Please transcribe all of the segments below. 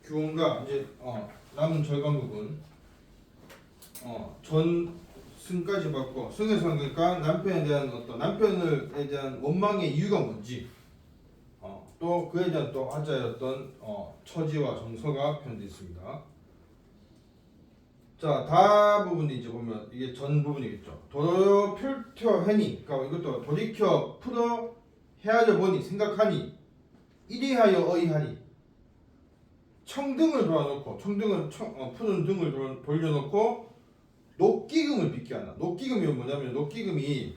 규원가 이제 남은 절반 부분 전 승까지 받고 승에서 그러니까 남편에 대한 남편에 대한 원망의 이유가 뭔지 또 그에 대한 또 하자의 처지와 정서가 표현되어 있습니다. 자, 다 부분이 이제 보면 이게 전 부분이겠죠. 도로 필터 해니, 그러니까 이것도 돌이켜 풀어 헤아려 보니 생각하니 이리하여 어이하니 청등을 돌아놓고 청등은 푸른 등을 돌려놓고 녹기금을 빚게 하나. 녹기금이 뭐냐면 녹기금은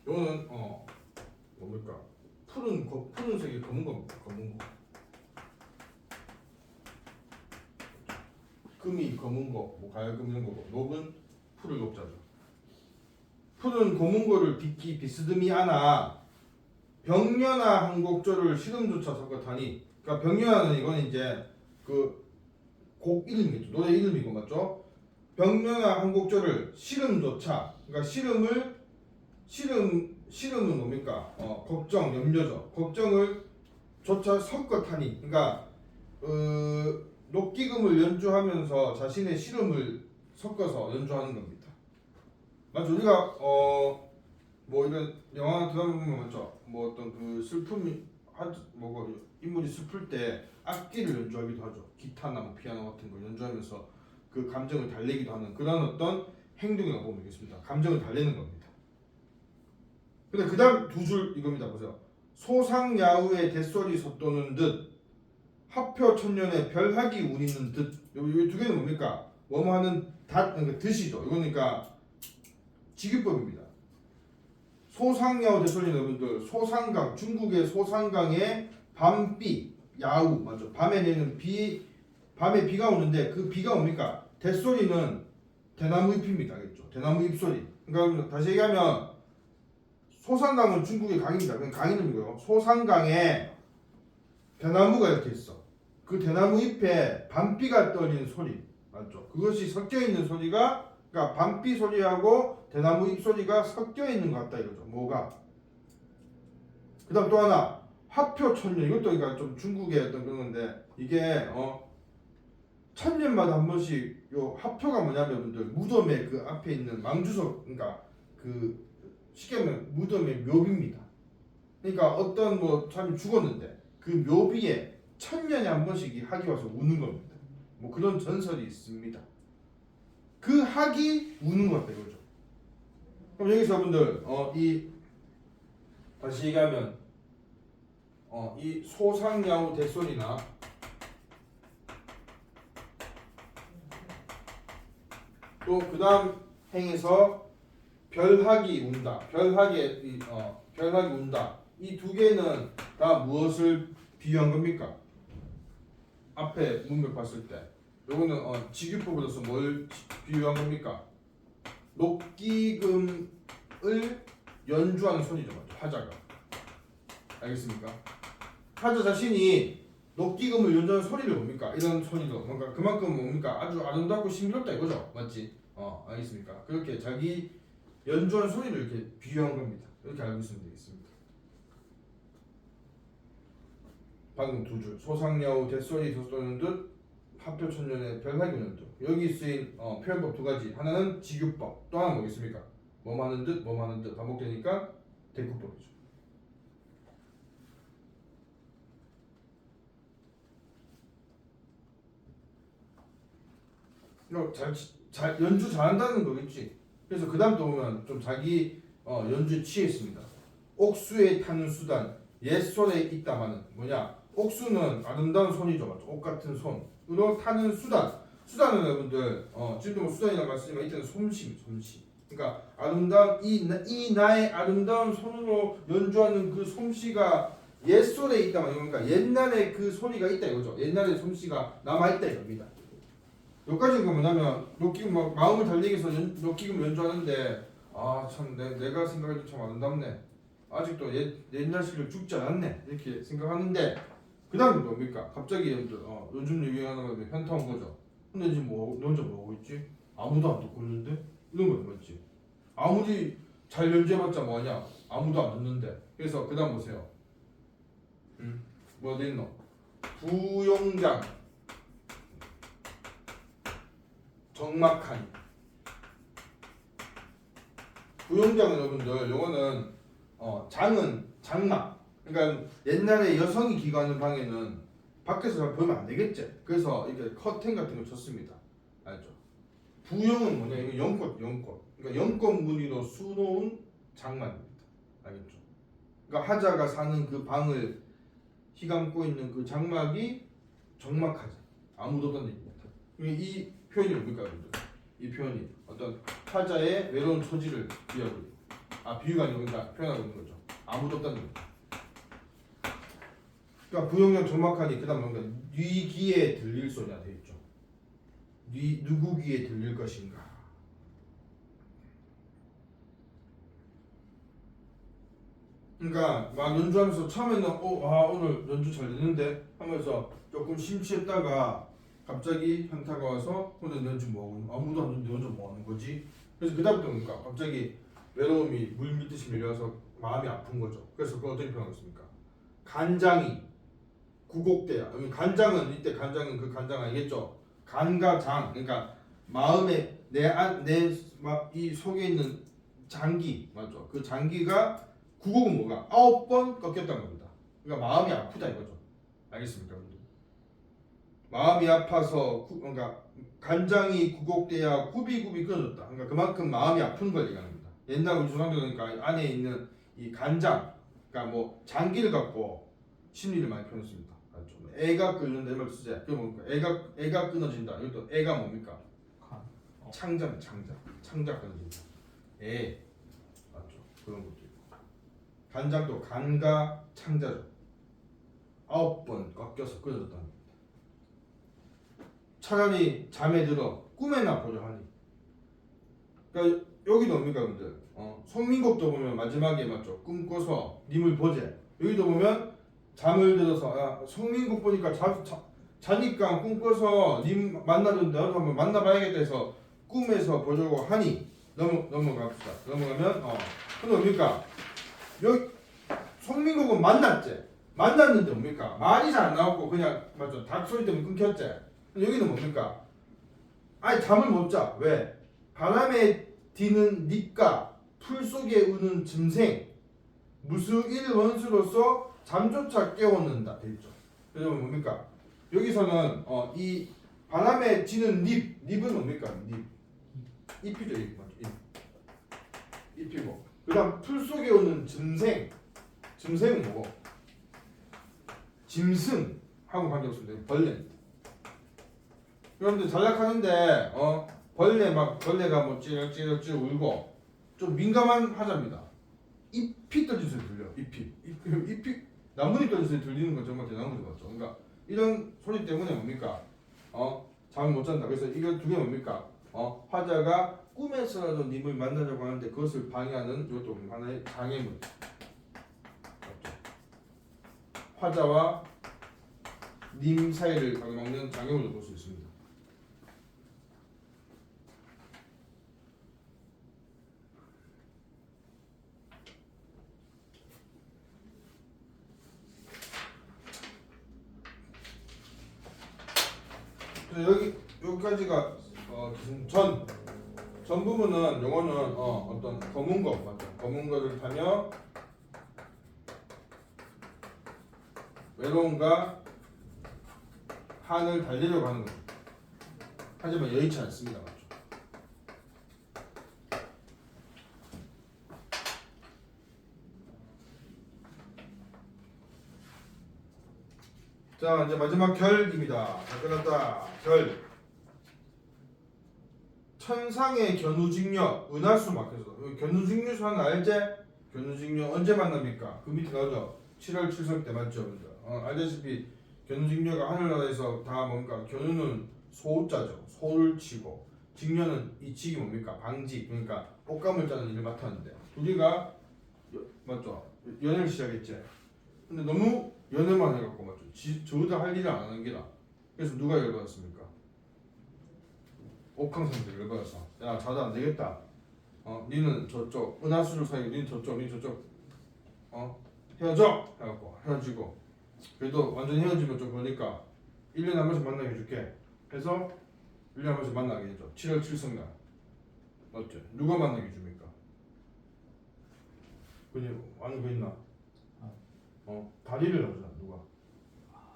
요거는 뭡니까? 푸른색이 검은 거. 금이 검은 거, 뭐 가야금 이런 거고, 녹은 풀을 녹자죠. 푸른 검은 거를 비스듬히 하나 병년아 한곡조를 시름조차 섞었하니, 그러니까 병년아는 이건 이제 그 곡 이름이죠. 노래 이름이고 맞죠? 병년아 한곡조를 시름조차, 그러니까 시름은 뭡니까? 걱정, 염려죠. 걱정을 조차 섞었하니, 그러니까 녹기금을 연주하면서 자신의 시름을 섞어서 연주하는 겁니다. 맞죠? 우리가 뭐 이런 영화 드라마 보면 맞죠? 뭐 어떤 그 슬픔이 인물이 슬플 때 악기를 연주하기도 하죠. 기타나 뭐 피아노 같은 걸 연주하면서 그 감정을 달래기도 하는 그런 어떤 행동이라고 보면 되겠습니다. 감정을 달래는 겁니다. 근데 그 다음 두 줄 이겁니다. 보세요. 소상야우의 대소리 솟도는 듯 하표 천년의 별학이 우리는 듯. 이 두 개는 뭡니까? 뭐뭐 하는 그러니까 듯이죠. 이거니까 직유법입니다. 소상야우 대소리 여러분들, 소상강, 중국의 소상강의 밤비 야우 맞죠? 밤에 내는 밤에 비가 오는데 그 비가 뭡니까? 대소리는 대나무 잎입니다. 알겠죠? 대나무 잎소리. 그러니까 다시 얘기하면 소상강은 중국의 강입니다. 그냥 강 이름이고요. 소상강에 대나무가 이렇게 있어. 그 대나무 잎에 밤비가 떨리는 소리 맞죠? 그것이 섞여 있는 소리가, 그러니까 밤비 소리하고 대나무 잎 소리가 섞여 있는 것 같다 이거죠. 뭐가? 그다음 또 하나 화표 천년, 이것도 그러니까 좀 중국의 어떤 그런 건데 이게 천년마다 한 번씩 요 화표가 뭐냐면 여러분들 무덤에 그 앞에 있는 망주석, 그러니까 그 쉽게 하면 무덤의 묘비입니다. 그러니까 어떤 뭐 사람이 죽었는데 그 묘비에 천년에 한 번씩 이 학이 와서 우는 겁니다. 뭐 그런 전설이 있습니다. 그 학이 우는 것 같다 이거죠. 그럼 여기서 여러분들 이 다시 얘기하면 이 소상야우 대소리나 또 그 다음 행에서 별학이 운다. 별학이 운다. 이 두 개는 다 무엇을 비유한 겁니까? 앞에 문맥 봤을 때 요거는 직유법으로서 뭘 비유한 겁니까? 녹기금을 연주하는 소리죠. 맞죠? 화자가. 알겠습니까? 화자 자신이 녹기금을 연주하는 소리를 뭡니까? 이런 소리도 뭔가 그만큼 뭡니까? 아주 아름답고 신비롭다 이거죠. 맞지? 알겠습니까? 그렇게 자기 연주하는 소리를 이렇게 비유한 겁니다. 이렇게 알고 있으면 되겠습니다. 방금 두 줄 소상야우 대소리 돋도는 듯 하표 천년의 별학이 우는 듯. 여기 쓰인 표현법 두 가지. 하나는 직유법, 또 하나는 뭐겠습니까? 뭐하는 듯, 뭐하는 듯 반복되니까 대꾸법이죠. 잘 연주 잘한다는 거겠지. 그래서 그 다음 또 보면 좀 자기 연주에 취했습니다. 옥수에 타는 수단 옛손에 있다마는 뭐냐? 옥수는 아름다운 손이죠, 맞죠? 옷 같은 손으로 타는 수단은 여러분들 지금도 뭐 수단이라고 말씀드리지만 이때는 솜씨. 그러니까 아름다운 이 나의 아름다운 손으로 연주하는 그 솜씨가 옛손에 있다만, 그러니까 옛날에 그 소리가 있다 이거죠. 옛날에 솜씨가 남아 있다 이겁니다. 여기까지가 뭐냐면 녹기금 마음을 달리기 위해서 녹기금 연주하는데 참 내가 생각해도 참 아름답네. 아직도 옛날 시를 죽지 않았네 이렇게 생각하는데 그 다음에 뭡니까? 갑자기 요즘 유행하는 거 현타 온 거죠. 근데 지금 너 혼자 뭐 하고 있지? 아무도 안 듣고 있는데? 이런 거 맞지? 아무리 잘 연주해봤자 뭐하냐? 아무도 안 듣는데. 그래서 그 다음 보세요. 뭐 어디 있노? 부용장 정막하니. 부용장은 여러분들 요거는 장은 장막. 그러니까 옛날에 여성이 기거하는 방에는 밖에서 잘 보면 안 되겠지. 그래서 이렇게 커튼 같은 걸 쳤습니다. 알죠? 부용은 뭐냐? 이거 연꽃. 그러니까 연꽃 무늬로 수놓은 장막입니다. 알겠죠? 그러니까 하자가 사는 그 방을 휘감고 있는 그 장막이 정막하자. 아무도 없다는 얘기입니다. 이 표현이 뭡니까, 여러분들? 이 표현이 어떤 하자의 외로운 처지를 비유하고 있고, 비유가 아니고 그러니까 표현하고 있는 거죠. 아무도 없다는 거죠. 그러니까 부용량 정막하니 그다음 뭔가 네 귀에 들릴 소리가 돼 있죠. 네 누구 귀에 들릴 것인가? 그러니까 막 연주하면서 처음에는 오늘 연주 잘 됐는데 하면서 조금 심취했다가 갑자기 현타가 와서 오늘 연주 뭐 하고 아무도 안 듣는데 연주 뭐 하는 거지? 그래서 그다음부터 그러니까 갑자기 외로움이 물 밀듯이 밀려서 마음이 아픈 거죠. 그래서 그걸 어떻게 표현하겠습니까? 간장이 구곡대야. 간장은 이때 간장은 그 간장 알겠죠? 간과 장, 그러니까 마음에 이 속에 있는 장기 맞죠? 그 장기가 구곡은 뭐가 9번 꺾였다는 겁니다. 그러니까 마음이 아프다 이거죠. 알겠습니까, 여러분들? 마음이 아파서 그러니까 간장이 구곡대야 굽이굽이 끊어졌다. 그러니까 그만큼 마음이 아픈 걸 얘기합니다. 옛날 우리 조상들 그러니까 안에 있는 이 간장, 그러니까 뭐 장기를 갖고 심리를 많이 표현했습니다. 알죠? 애가 끓는다 이 말 쓰지. 그게 뭡니까? 애가 끊어진다. 이것도 애가 뭡니까? 창작 끊어진다. 애 맞죠? 그런 것도 있고. 간장도 간과 창자죠. 9번 꺾여서 끊어졌다는 겁니다. 차라리 잠에 들어 꿈에나 보려 하니. 그러니까 여기도 뭡니까, 여러분들? 송민곡도 보면 마지막에 맞죠? 꿈꿔서 님을 보재. 여기도 보면 잠을 들어서 송민곡 보니까 자니까 꿈꿔서 님 만나던데 나도 한번 만나봐야겠다 해서 꿈에서 보려고 하니 넘어갑시다. 넘어가면 근데 뭡니까? 여기 송민곡은 만났는데 뭡니까? 말이 잘 안 나왔고 그냥 맞죠? 닭 소리 때문에 끊겼지. 여기는 뭡니까? 아니 잠을 못 자. 왜? 바람에 디는 잎과 풀 속에 우는 짐승 무수일 원수로서 잠조차 깨워놓는다 되죠. 그래서 뭡니까? 여기서는 이 바람에 지는 잎은 뭡니까? 잎이죠. 잎 맞죠? 잎이고. 그다음 풀 속에 오는 짐승은 뭐고? 짐승하고 관계없습니다. 벌레. 여러분들 전략하는데 벌레가 뭐 찌릿찌릿 울고 좀 민감한 하자입니다. 잎이 떨어진 소리 들려. 잎이 나뭇잎 떨어진 소리 들리는 건 정말 대단한 거죠, 맞죠? 그러니까 이런 소리 때문에 뭡니까? 잠을 못 잔다. 그래서 이거 두 개 뭡니까? 화자가 꿈에서라도 님을 만나려고 하는데 그것을 방해하는 이것도 하나의 장애물. 맞죠? 화자와 님 사이를 가로막는 장애물로 볼 수 있습니다. 여기까지가 전 부분은 영어는 어떤 검은 거 맞죠? 검은 거를 타며 외로움과 한을 달리려고 하는 거죠. 하지만 여의치 않습니다, 맞죠? 자 이제 마지막 결입니다. 다 끝났다. 결. 천상의 견우직녀 은하수 막혀서 견우직녀수 하나 알제? 견우직녀 언제 만납니까? 그 밑에 나오죠. 7월 7석 때 맞죠? 알다시피 견우직녀가 하늘나라에서 다 뭔가 견우는 소자죠. 소를 치고 직녀는 이 직이 뭡니까? 방지 그러니까 옷감을 짜는 일을 맡았는데 둘이가 맞죠? 연애를 시작했지. 근데 너무 연애만 해갖고 맞죠? 저보다 할 일을 안 하는 게라. 그래서 누가 열받았습니까? 옥황상제 열받아서 야 자도 안 되겠다. 니는 저쪽 은하수를 사귀고 니는 저쪽 헤어져 해갖고 헤어지고 그래도 완전 헤어지면 좀 그러니까 1년에 한 번씩 만나게 해줄게. 해서 1년에 한 번씩 만나게 해줘. 7월 7성날 맞죠? 누가 만나게 해줍니까? 그냥 아는 거 있나? 다리를 하잖아. 누가?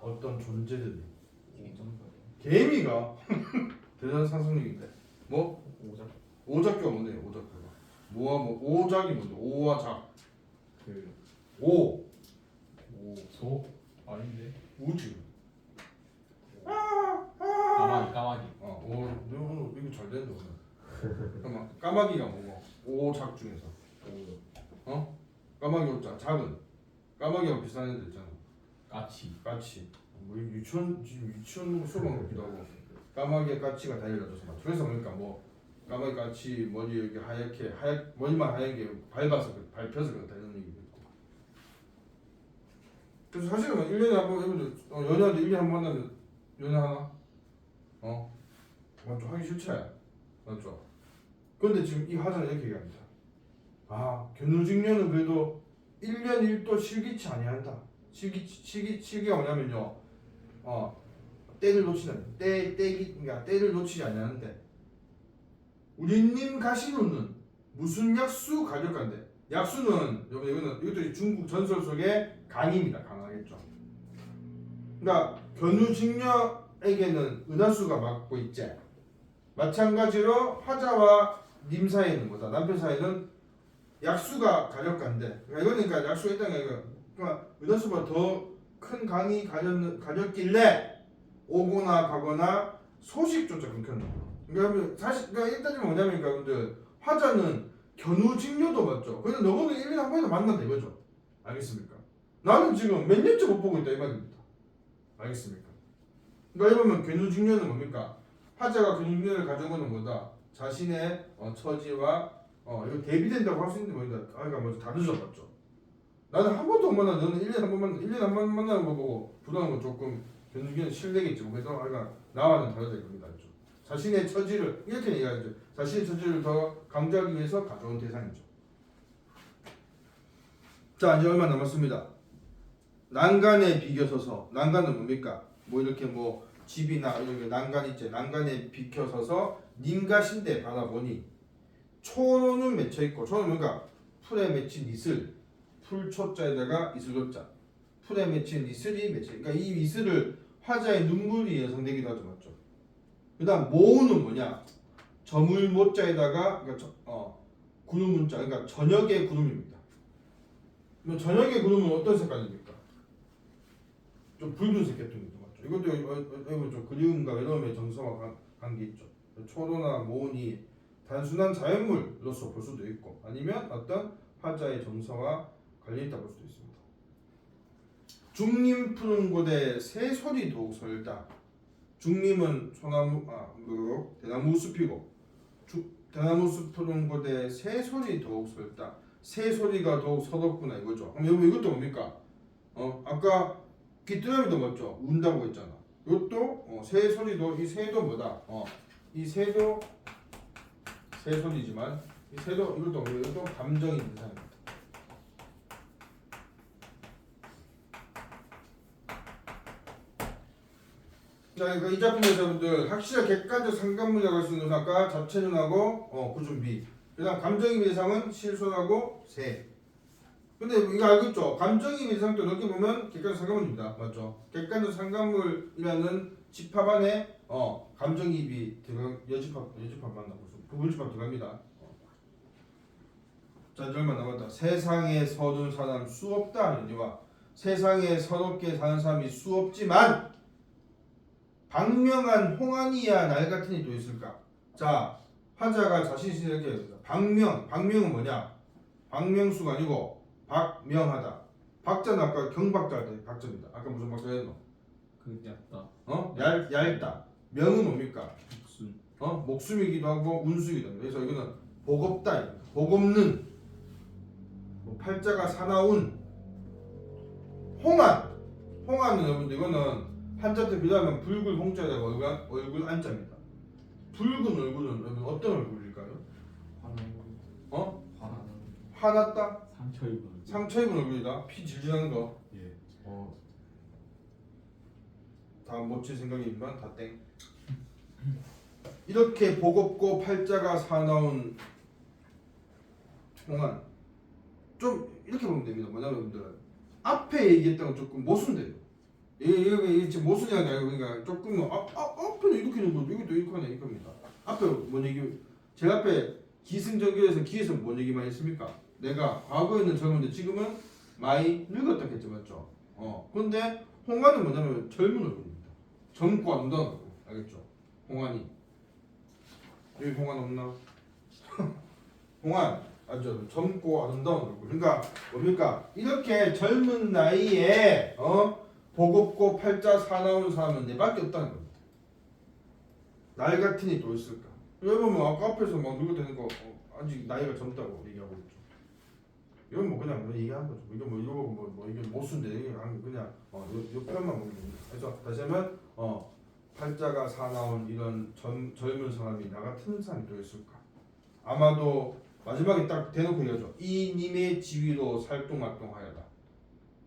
어떤 존재들이. 개미가 대단한 상상력인데. 뭐? 오작교가 뭔데요? 오작교가. 뭐와 뭐 오작이 뭔데? 오와 작. 그 오. 소? 아닌데? 우주. 까마귀. 오, 너 오늘 이거 잘 된다 오늘. 잠깐만, 까마귀가 뭐고? 오작 중에서. 까마귀 오자. 작은. 까마귀하고 비슷한 애들 있잖아. 까치. 뭐 유치원 수업한 같기도 하고. 까마귀의 까치가 다리를 놔줘서 맞죠. 그래서 그러니까 뭐 까마귀 까치 머리 이렇게 하얗게 머리만 하얀 게 밟아서 밟혀서 그렇다 이런 얘기도 있고. 그래서 사실은 1년에 한 번 연애하는데 1년에 한 번 만나면 연애 하나? 맞죠. 하기 싫지. 맞죠. 그런데 지금 이 화자는 이렇게 얘기합니다. 견우직녀는 그래도 1년 1도 실기치 아니한다. 실기가 뭐냐면요. 때를 놓치는 그러니까 때를 놓치지 않는데 우리님 가시노는 무슨 약수 가져간대. 약수는 이것도 중국 전설 속의 강입니다. 강하겠죠. 그러니까 견우직녀에게는 은하수가 맡고 있지. 마찬가지로 화자와 님 사이에는 뭐다? 남편 사이에는 약수가 가졌간데. 그러니까 약수가 있다는 게 그러니까 은하수가 더 큰 강이 가졌길래 오거나 가거나 소식조차 끊겼는 거예요. 그러니까 일단은 뭐냐면 여러분들 화자는 견우직녀도 맞죠. 근데 너는 1년에 한 번이나 만난다 이거죠. 알겠습니까? 나는 지금 몇 년째 못 보고 있다 이 말입니다. 알겠습니까? 그러니까 이러면 견우직녀는 뭡니까? 화자가 견우직녀를 가져오는 뭐다? 자신의 처지와 이거 대비된다고 할 수 있는 뭐다? 그러니까 먼저 다르죠, 맞죠? 나는 한 번도 못 만나. 너는 1년에 한 번 만나. 1년에 한 번 만나는 거 보고 부당한 건 조금 견우직녀는 실례겠지. 그래서 그러니까 나와는 다르다 이겁니다. 자신의 처지를 이렇게 얘기하죠. 자신의 처지를 더 강조하기 위해서 가져온 대상이죠. 자, 이제 얼마 남았습니다. 난간에 비겨서서. 난간은 뭡니까? 뭐 이렇게 뭐 집이나 이렇게 난간 있지. 난간에 비켜서서 님가신데 바라보니 초는 맺혀 있고. 초는 뭔가 풀에 맺힌 이슬. 풀초자에다가 이슬로자. 풀에 맺힌 이슬이 맺혀. 그러니까 이 이슬을 화자의 눈물이 예상되기도 하죠, 맞죠? 그다음 모우는 뭐냐? 저물 모자에다가 그러니까 구름 문자. 그러니까 저녁의 구름입니다. 그럼 저녁의 구름은 어떤 색깔입니까? 좀 붉은색 계통이죠, 맞죠? 이것도 좀 그리움과 외로움의 정서와 관계 있죠. 초로나 모운이 단순한 자연물로서 볼 수도 있고, 아니면 어떤 화자의 정서와 관련이 있다 볼 수도 있습니다. 중림 푸른 곳에 새소리 더욱 설다. 중림은 소나무, 대나무 숲이고, 대나무 숲 푸른 곳에 새소리 더욱 설다. 새소리가 더욱 서럽구나 이거죠. 그럼 여러분 이것도 뭡니까? 아까 귀뚜라미도 맞죠? 운다고 했잖아. 이것도 새소리도, 이 새도 뭐다? 이 새도 새소리지만 이 새도 이것도 감정이 있는 사람입니다. 자, 그러니까 이 작품에서 여러분들 확실한 객관적 상관문이라고 할 수 있는 것은 아까 자체론하고 구준비. 그다음 감정의 대상은 실손하고 새. 근데 이거 알겠죠? 감정의 대상도 넓게 보면 객관적 상관문입니다. 맞죠? 객관적 상관문이라는 집합 안에 감정이입이 여집합 맞나 무슨 부분집합 들어갑니다. 자, 이제 얼마 남았다. 세상에 서른 사람 수 없다 하느니와 세상에 서럽게 사는 사람이 수 없지만 박명한 홍안이야 날 같으니 또 있을까? 자, 화자가 자신이 이렇게 했습니다. 박명은 뭐냐? 박명수가 아니고 박명하다. 박자는 아까 경박자 할 때 박자입니다. 아까 무슨 박자 했노? 그 얇다. 얇다. 명은 뭡니까? 목숨. 목숨이기도 하고 운수이기도 합니다. 그래서 이거는 복없다. 복없는. 팔자가 사나운. 홍안은 여러분들 이거는 한자때 비교하면 붉은 홍자에다가 얼굴 안자입니다. 붉은 얼굴은 여러분 어떤 얼굴일까요? 화났다? 상처 입은. 상처 입은 얼굴이다. 피 질질하는 거. 예. 다 못 칠 생각이지만 다 땡. 이렇게 복없고 팔자가 사나운 홍안 좀 이렇게 보면 됩니다. 뭐냐면 여러분들 앞에 얘기했던 건 조금 모순돼요. 이게 지금 모순이 아니라 그러니까 조금 앞에는 이렇게 있는 거고 여기도 이렇게 하냐 이겁니다. 앞에 뭔 얘기? 제 앞에 기승전결에서 기에서 뭔 얘기만 했습니까? 내가 과거에는 젊은데 지금은 많이 늙었다 했죠, 맞죠? 근데 홍안은 뭐냐면 젊은 얼굴입니다. 젊고 아름다운 얼굴, 알겠죠? 홍안이 여기 홍안 없나? 홍안 아주 젊고 아름다운 얼굴. 그러니까 뭡니까? 이렇게 젊은 나이에 복없고 팔자 사나운 사람은 내밖에 없다는 겁니다. 날 같으니 또 있을까? 여러분 뭐 아까 앞에서 막 늙어대는 거 아직 나이가 젊다고 얘기하고 있죠. 이건 뭐 그냥 뭐 얘기한 거죠. 이거 뭐 이거 뭐 이게 모순데 그냥 요 표현만 보면 됩니다. 그래서 다시 하면 팔자가 사나운 이런 젊은 사람이 나 같은 사람이 또 있을까? 아마도 마지막에 딱 대놓고 얘기하죠. 이 님의 지위로 살동활동하여라.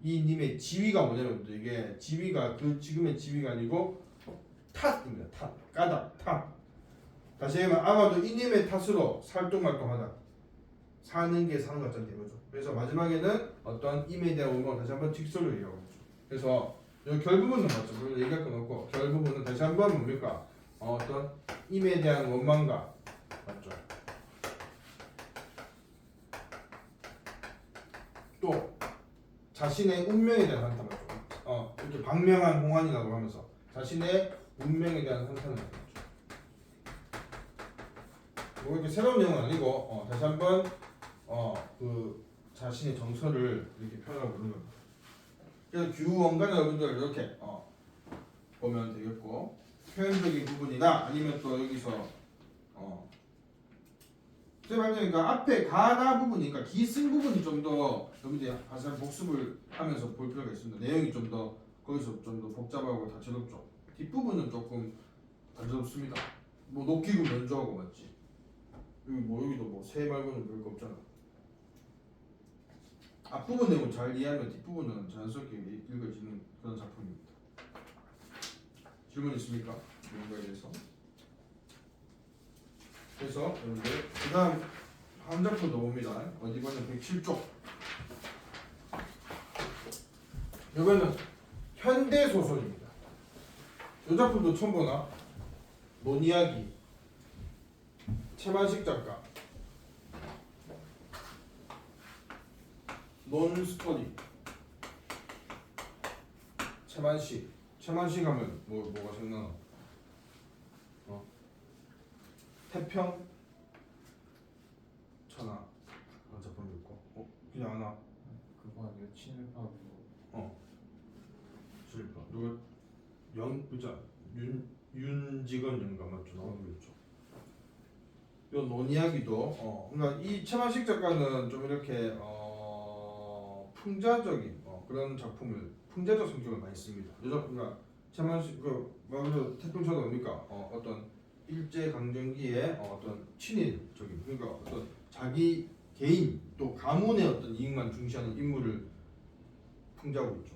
이 님의 지위가 뭐냐면 이게 지위가 그 지금의 지위가 아니고 탓입니다. 탓, 까닭, 탓. 다시 하면 아마도 이 님의 탓으로 살동활동하다. 사는 게 사는 것 같잖아요, 이거죠. 그래서 마지막에는 어떤 임에 대한 원망 다시 한번 직설로 얘기하고 있죠. 그래서 여기 결부분은 맞죠. 물론 얘기할 건 없고 결부분은 다시 한번 뭡니까? 어떤 임에 대한 원망과 맞죠. 또 자신의 운명에 대한 한탄 맞죠. 이렇게 방명한 홍안이라고 하면서 자신의 운명에 대한 한탄을 하죠. 뭐 이렇게 새로운 내용은 아니고 다시 한번 그 자신의 정서를 이렇게 표현하고 있는 겁니다. 그래서 규원가는 여러분들 이렇게 보면 되겠고 표현적인 부분이나 아니면 또 여기서 그러니까 앞에 가나 부분이니까 기승 부분이 좀 더 여러분들이 가장 복습을 하면서 볼 필요가 있습니다. 내용이 좀 더 거기서 좀 더 복잡하고 다채롭죠. 뒷부분은 조금 다채롭습니다. 뭐 녹기고 면조하고 맞지. 여기도 뭐 새 말고는 별거 없잖아. 앞부분 내용을 잘 이해하면 뒷부분은 자연스럽게 읽어지는 그런 작품입니다. 질문 있습니까? 이런 거에 대해서. 그래서 여러분들 그 다음 한 작품 더 봅니다. 어디 보면 107쪽. 이거는 현대소설입니다. 이 작품도 처음 보나? 논이야기 최만식 작가 논스토리 최만식 하면 뭐가 생각나? 태평 천하 그런 작품도 있고 그냥 하나 그거 아니에요? 친일파고. 실파 누가 그자 윤직원 연가 맞죠? 나오는 거 있죠. 요 논이야기도 그러니까 이 최만식 작가는 좀 이렇게 풍자적인 그런 작품을 풍자적 성격을 많이 씁니다. 이 작품가 최만식 말 그대로 태평천하 뭡니까? 어떤 일제 강점기의 어떤 친일적인 그러니까 어떤 자기 개인 또 가문의 어떤 이익만 중시하는 인물을 풍자하고 있죠.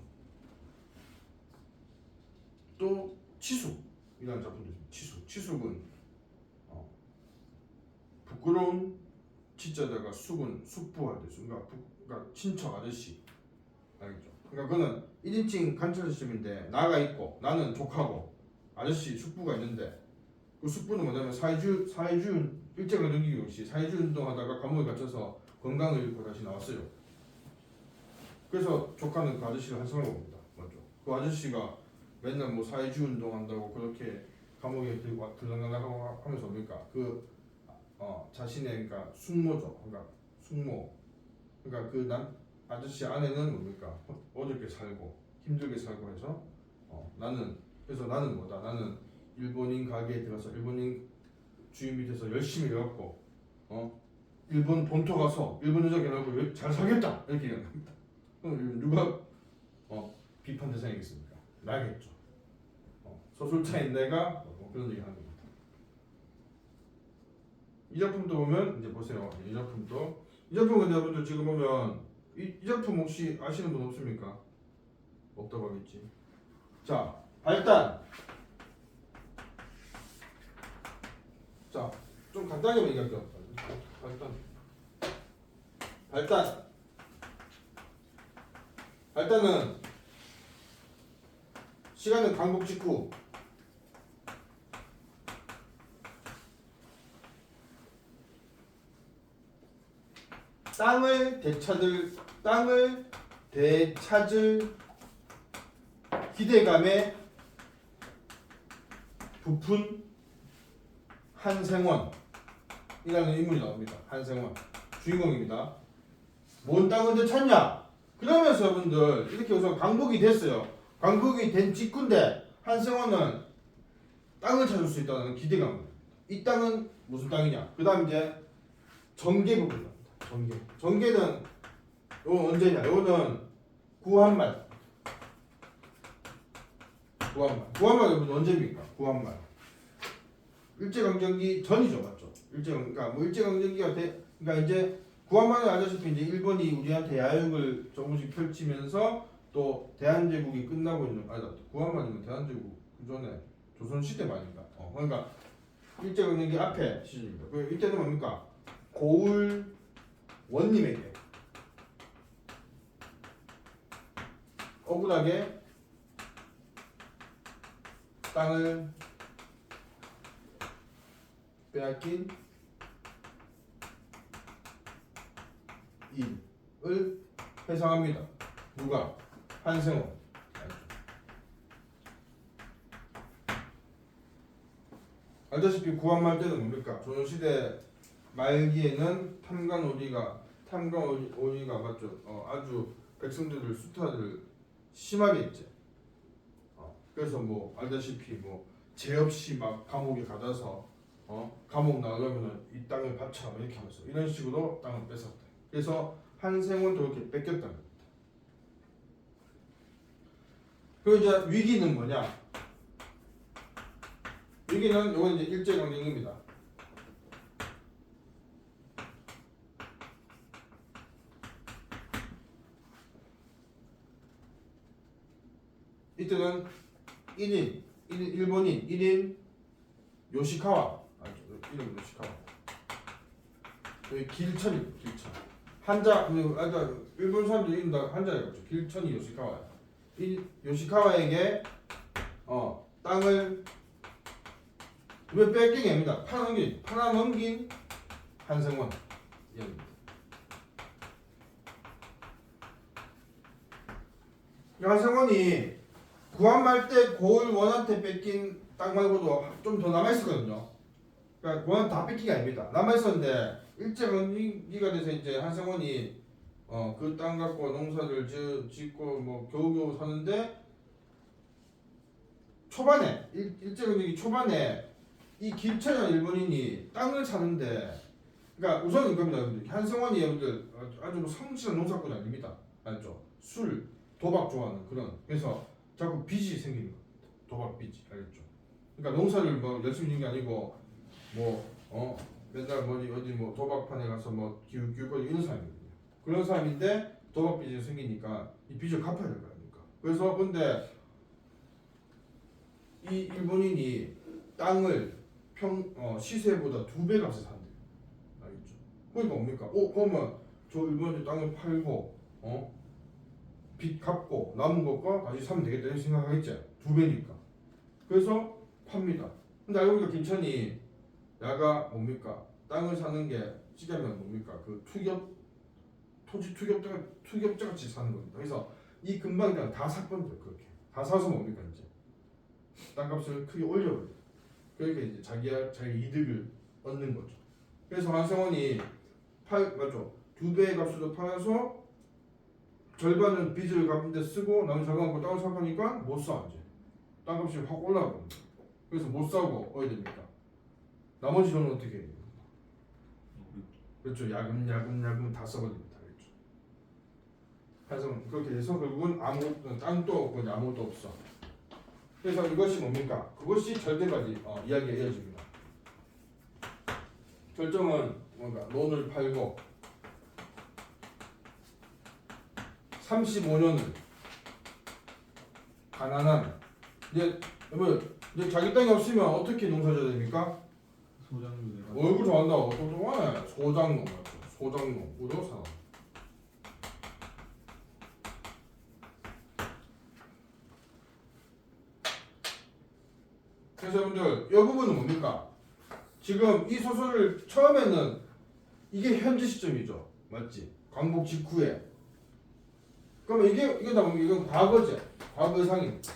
또 치숙이라는 작품도 있습니다. 치숙은 부끄러운 치자다가 숙은 숙부할 때 그러니까 친척 아저씨 알겠죠? 그러니까 그는 1인칭 간첩 시스템인데 나가 있고 나는 족하고 아저씨 숙부가 있는데 그 숙부는 뭐냐면 사회주의 일제강점기 역시 사회주의 운동하다가 감옥에 갇혀서 건강을 잃고 다시 나왔어요. 그래서 조카는 그 아저씨를 한성을 봅니다. 맞죠? 그 아저씨가 맨날 뭐 사회주의 운동한다고 그렇게 감옥에 들어가려고 하면서 뭡니까? 자신의 그러니까 숙모죠. 그러니까 숙모. 그러니까 그 아저씨 아내는 뭡니까? 어렵게 살고 힘들게 살고 해서 나는 뭐다? 나는 일본인 가게에 들어가서 일본인 주인 밑에서 열심히 일해갖고 일본 본토 가서 일본 여자 결혼하고 잘 살겠다 이렇게 얘기합니다. 그럼 누가 비판 대상이겠습니까? 나겠죠. 소설자인 내가 그런 얘기 하는 겁니다. 이 작품도 보면 이제 보세요. 이 작품 근데 여러분들 지금 보면 이 작품 혹시 아시는 분 없습니까? 없다고 하겠지. 자 발단. 자, 좀 간단하게 얘기할게요. 발단은 시간은 강복 직후 땅을 되찾을 기대감에 부푼 한생원이라는 인물이 나옵니다. 한생원 주인공입니다. 뭔 땅을 되찾냐? 그러면서 여러분들 이렇게 우선 강복이 됐어요. 강복이 된 직후인데 한생원은 땅을 찾을 수 있다는 기대감. 이 땅은 무슨 땅이냐? 그 다음 이제 정계 부분. 정계는 이건 언제냐? 이거는 구한말 여러분 언제입니까? 구한말 일제강점기 전이죠, 맞죠? 일제강점기가 그러니까 이제 구한말은 아시다시피 이제 일본이 우리한테 야욕을 조금씩 펼치면서 또 대한제국이 끝나고 있는 구한말이면 대한제국 그 전에 조선시대 말입니다. 그러니까 일제강점기 앞에 시즌입니다. 이때는 뭡니까? 고을 원님에게 억울하게 땅을 빼앗긴 일을 회상합니다. 누가? 한생원. 알다시피 구한말 때는 뭡니까? 조선시대 말기에는 탐관오리가 맞죠? 아주 백성들을 수탈을 심하게 했죠. 그래서 뭐 알다시피 뭐 죄 없이 막 감옥에 가둬서 감옥 나가려면은 이 땅을 바쳐 이렇게 하면서 이런 식으로 땅을 뺏었다. 그래서 한생원도 이렇게 뺏겼다는 겁니다. 그리고 이제 위기는 뭐냐? 위기는 이건 이제 일제강점기입니다. 이때는 일본인 1인 요시카와 이름 요시카와 여기 길천입니다. 길천 한자 일본 사람들이 이름 다 한자예요. 길천이 요시카와예요. 이 요시카와에게 땅을 왜 뺏긴 게 아닙니다. 팔아넘긴 한생원 이야기입니다. 한생원이 구한말 때 고을 원한테 뺏긴 땅 말고도 좀 더 남아있었거든요. 그러니까 원한 다 뺏긴 게 아닙니다. 남아있었는데 일제강점기가 돼서 이제 한생원이 그 땅 갖고 농사를 짓고 뭐 겨우겨우 사는데 초반에 일제강점기 초반에 이 길천이라는 일본인이 땅을 사는데 그러니까 우선 이겁니다. 여러분들. 한생원이 여러분들 아주 뭐 성실한 농사꾼이 아닙니다. 알죠? 술, 도박 좋아하는 그런 그래서 자꾸 빚이 생기는 겁니다. 도박 빚이 알겠죠? 그러니까 농사를 뭐 열심히 짓는 게 아니고 뭐 맨날 어디 뭐 도박판에 가서 뭐 기웃기웃거리고 이런 사람이거든요. 그런 사람인데 도박 빚이 생기니까 이 빚을 갚아야 될 거 아닙니까? 그래서 근데 이 일본인이 땅을 시세보다 2배 값에 산대요. 알겠죠? 그러니까 뭡니까? 그러면 저 일본인 땅을 팔고 빚 갚고 남은 것과 다시 사면 되겠다 이런 생각하겠지. 2배니까. 그래서 팝니다. 근데 알고 보니까 김천이 야가 뭡니까? 땅을 사는 게 시작하면 뭡니까? 그 토지 투ገብ자 같이 사는 겁니다. 그래서 이 근방이랑 다 샀거든요. 그렇게 다 사서 뭡니까 이제 땅값을 크게 올려버려. 그러니까 이제 자기 이득을 얻는 거죠. 그래서 한생원이 2배의 값으로 팔아서 절반은 빚을 갚는 데 쓰고 나머지 절반 갖고 땅을 사니까 못 사. 이제 땅값이 확 올라갑니다. 그래서 못 사고 어야 됩니까? 나머지 돈은 어떻게 해요? 그렇죠. 야금 다 써버립니다. 그렇죠. 그래서 그렇게 돼서 결국은 땅도 없고 아무것도 없어. 그래서 이것이 뭡니까? 그것이 절대까지 이야기가 이어집니다. 결정은 뭔가 논을 팔고 35년을 가난한 이제 자기 땅이 없으면 어떻게 농사져야 됩니까? 소장도 내가 얼굴 좋아한다고 또 좋아해. 소장농 맞죠? 소장농으로 살아. 그래서 여러분들 이 부분은 뭡니까? 지금 이 소설을 처음에는 이게 현재 시점이죠, 맞지? 광복 직후에. 그러면 이게 다 뭡니까? 이건 과거제, 과거상입니다.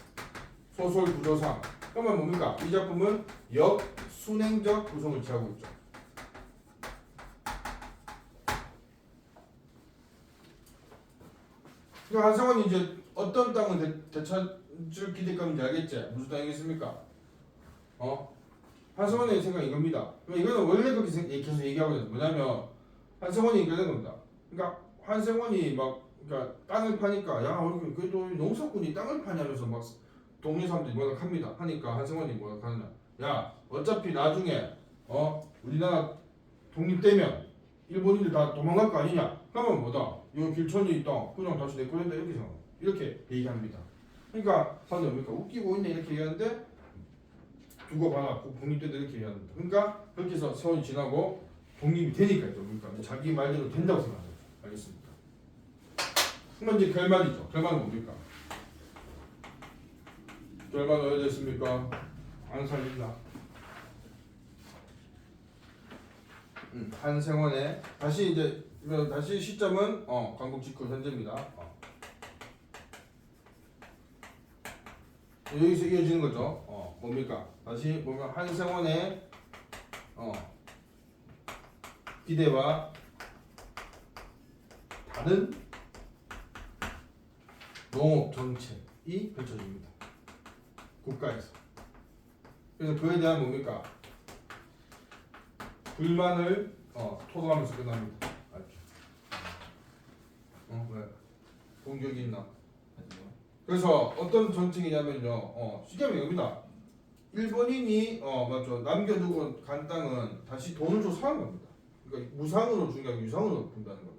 소설 구조상. 그러면 뭡니까? 이 작품은 역순행적 구성을 취하고 있죠. 그러니까 한성원이 이제 어떤 땅을 되찾을 기대감인지 알겠지? 무슨 땅이겠습니까? 한성원의 생각이 이겁니다. 그러니까 이거는 원래 그렇게 계속 얘기하고 있어요. 뭐냐면 한성원이 그러는 겁니다. 그러니까 한성원이 막 그러니까 땅을 파니까 야 우리 그래도 농사꾼이 땅을 파냐면서 막 동네 사람들이 뭐라 합니다. 하니까 한성원이 뭐라 하느냐? 야 어차피 나중에 우리나라 독립되면 일본인들 다 도망갈 거 아니냐? 그러면 뭐다? 요 길천이 땅 그냥 다시 내 거된다 이렇게 생각. 이렇게 얘기합니다. 그러니까 사람들 뭡니까? 웃기고 있네 이렇게 얘기하는데 두고 봐라 독립된다 이렇게 얘기합니다. 그러니까 그렇게 해서 세월이 지나고 독립이 되니까 그러니까 자기 말대로 된다고 생각해요. 알겠습니까? 그러면 이제 결말이죠. 결말은 뭡니까? 결말은 어디 됐습니까? 안 살린다. 한생원의 다시 이제 다시 시점은 광복 직후 현재입니다. 여기서 이어지는 거죠. 뭡니까? 다시 보면 한생원의 기대와 다른 농업 정책이 펼쳐집니다. 국가에서. 그래서 그에 대한 뭡니까? 불만을 토로하면서 끝납니다. 알죠? 왜? 공격이 있나? 아니요. 그래서 어떤 정책이냐면요. 쉽게 말하면 여기다. 일본인이 맞죠. 남겨두고 간 땅은 다시 돈을 줘 사는 겁니다. 그러니까 무상으로 준 게 아니라 유상으로 준다는 겁니다.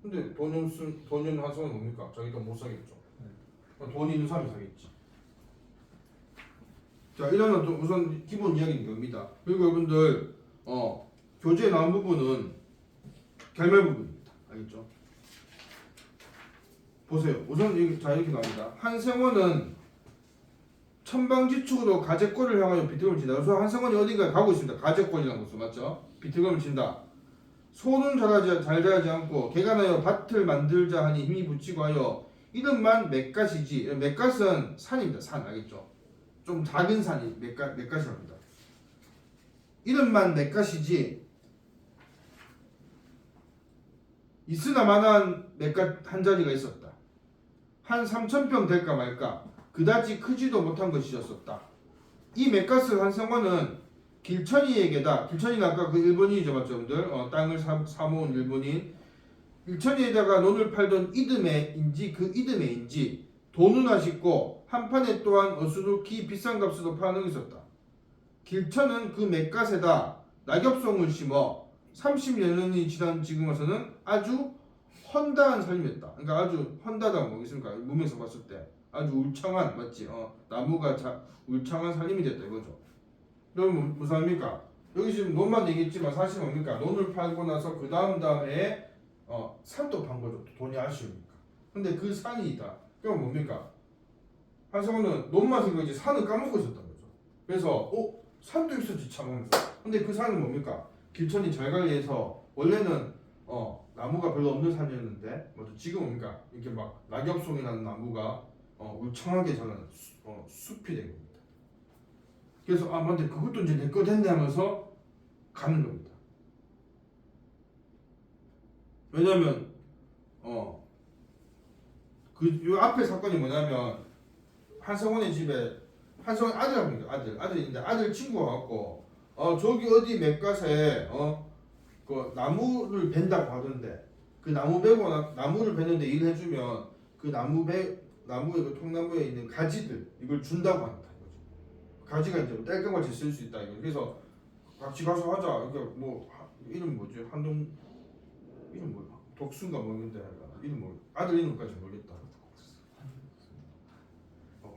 근데 돈은 한성은 뭡니까? 자기 돈 못 사겠죠. 돈이 있는 사람이 사겠지. 자, 이러면 또 우선 기본 이야기인 겁니다. 그리고 여러분들 교재에 나온 부분은 결말 부분입니다. 알겠죠? 보세요. 우선 이렇게 나옵니다. 한생원은 천방지축으로 가재권을 향하여 비틀음을 친다. 그래서 한생원이 어딘가에 가고 있습니다. 가재권이라는 것은 맞죠? 비틀음을 친다. 소는 잘 자라지 않고 개간하여 밭을 만들자 하니 힘이 붙이고 하여 이름만 맷갓이지. 맷갓은 산입니다. 산 알겠죠? 좀 작은 산이 맷갓이랍니다. 이름만 맷갓이지 있으나 마나한 맷갓 한 자리가 있었다. 한 3,000평 될까 말까 그다지 크지도 못한 것이었었다. 이 맷갓을 한성원은 길천이에게다. 길천이는 아까 그 일본인이죠, 맞죠, 여러분들? 땅을 사모은 일본인. 길천이에다가 논을 팔던 이듬해인지 돈은 아쉽고 한판에 또한 어수룩히 비싼 값으로 파는 게 있었다. 길천은 그 맷갓에다 낙엽송을 심어 30여 년이 지난 지금 와서는 아주 헌다한 삶이었다. 그러니까 아주 헌다다고 뭐겠습니까? 문명에서 봤을 때 아주 울창한 맞지? 나무가 울창한 삶이 됐다 이거죠. 그럼 무슨 말입니까? 여기 지금 논만 얘기했지만 사실 뭡니까? 논을 팔고 나서 그 다음에 산도 판 거죠. 돈이 아쉬우니까. 근데 그 산이 있다. 그럼 뭡니까? 한성원은 논만 생각이지 산을 까먹고 있었던 거죠. 그래서 산도 있었지 참 하면서. 근데 그 산은 뭡니까? 길천이 잘 관리해서 원래는 나무가 별로 없는 산이었는데 지금 뭡니까? 이렇게 막 낙엽송이라는 나무가 울창하게 자라는 숲이 된 겁니다. 그래서 맞네 그것도 이제 내 거 됐네 하면서 가는 겁니다. 왜냐면 요 앞에 사건이 뭐냐면 한성원의 집에 한성원 아들입니다. 아들인데 아들 친구가 갖고 저기 어디 맷갓에 그 나무를 벤다고 하던데 그 나무 베고 나무를 베는데 일을 해주면 그 나무의 그 통나무에 있는 가지들 이걸 준다고 한다 이거죠. 가지가 이제 땔감같이 쓸 수 있다 이거. 그래서 같이 가서 하자. 이게 뭐 이름 뭐지? 한동 이름 뭐 독수인가 뭐였는데 이름 뭐 아들 이름까지 모르겠다.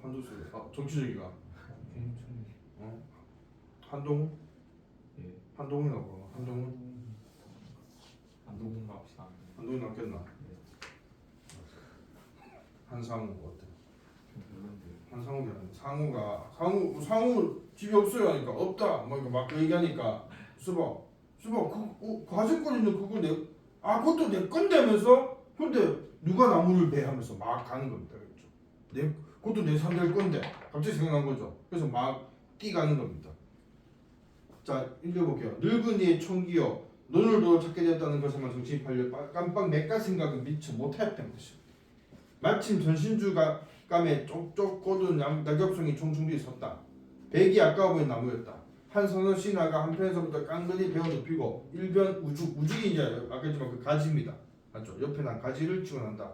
한도수. 정치적이가. 김천이. 한동훈? 예. 한동훈이라고. 한동훈? 안동훈 갑시다. 한동훈 낫겠나? 예. 한상우 어때? 별론데요. 한상욱이 아니라 상우 집이 없어요 하니까 없다 막 얘기하니까 수박 그 가지고 있는 그거 그것도 내 건데면서 근데 누가 나무를 배 하면서 막 가는 겁니다. 그렇죠? 그것도 내 산될 건데 갑자기 생각난 거죠. 그래서 막 뛰가는 겁니다. 자 읽어볼게요. 늙은이의 총기여 눈을 찾게 되었다는 것에만 정신이 팔려 깜빡 내가 생각은 미처 못하였다는 것입니다. 마침 전신주가 감에 쪽쪽 꽂은 낙엽송이 총중뒤에 섰다. 백이 아까워 보이는 나무였다. 한 서너 신하가 한편에서부터 깡그리 베어 눕히고 일변 우죽이 이제 아까 했지만 그 가지입니다. 맞죠? 옆에 난 가지를 찍어난다.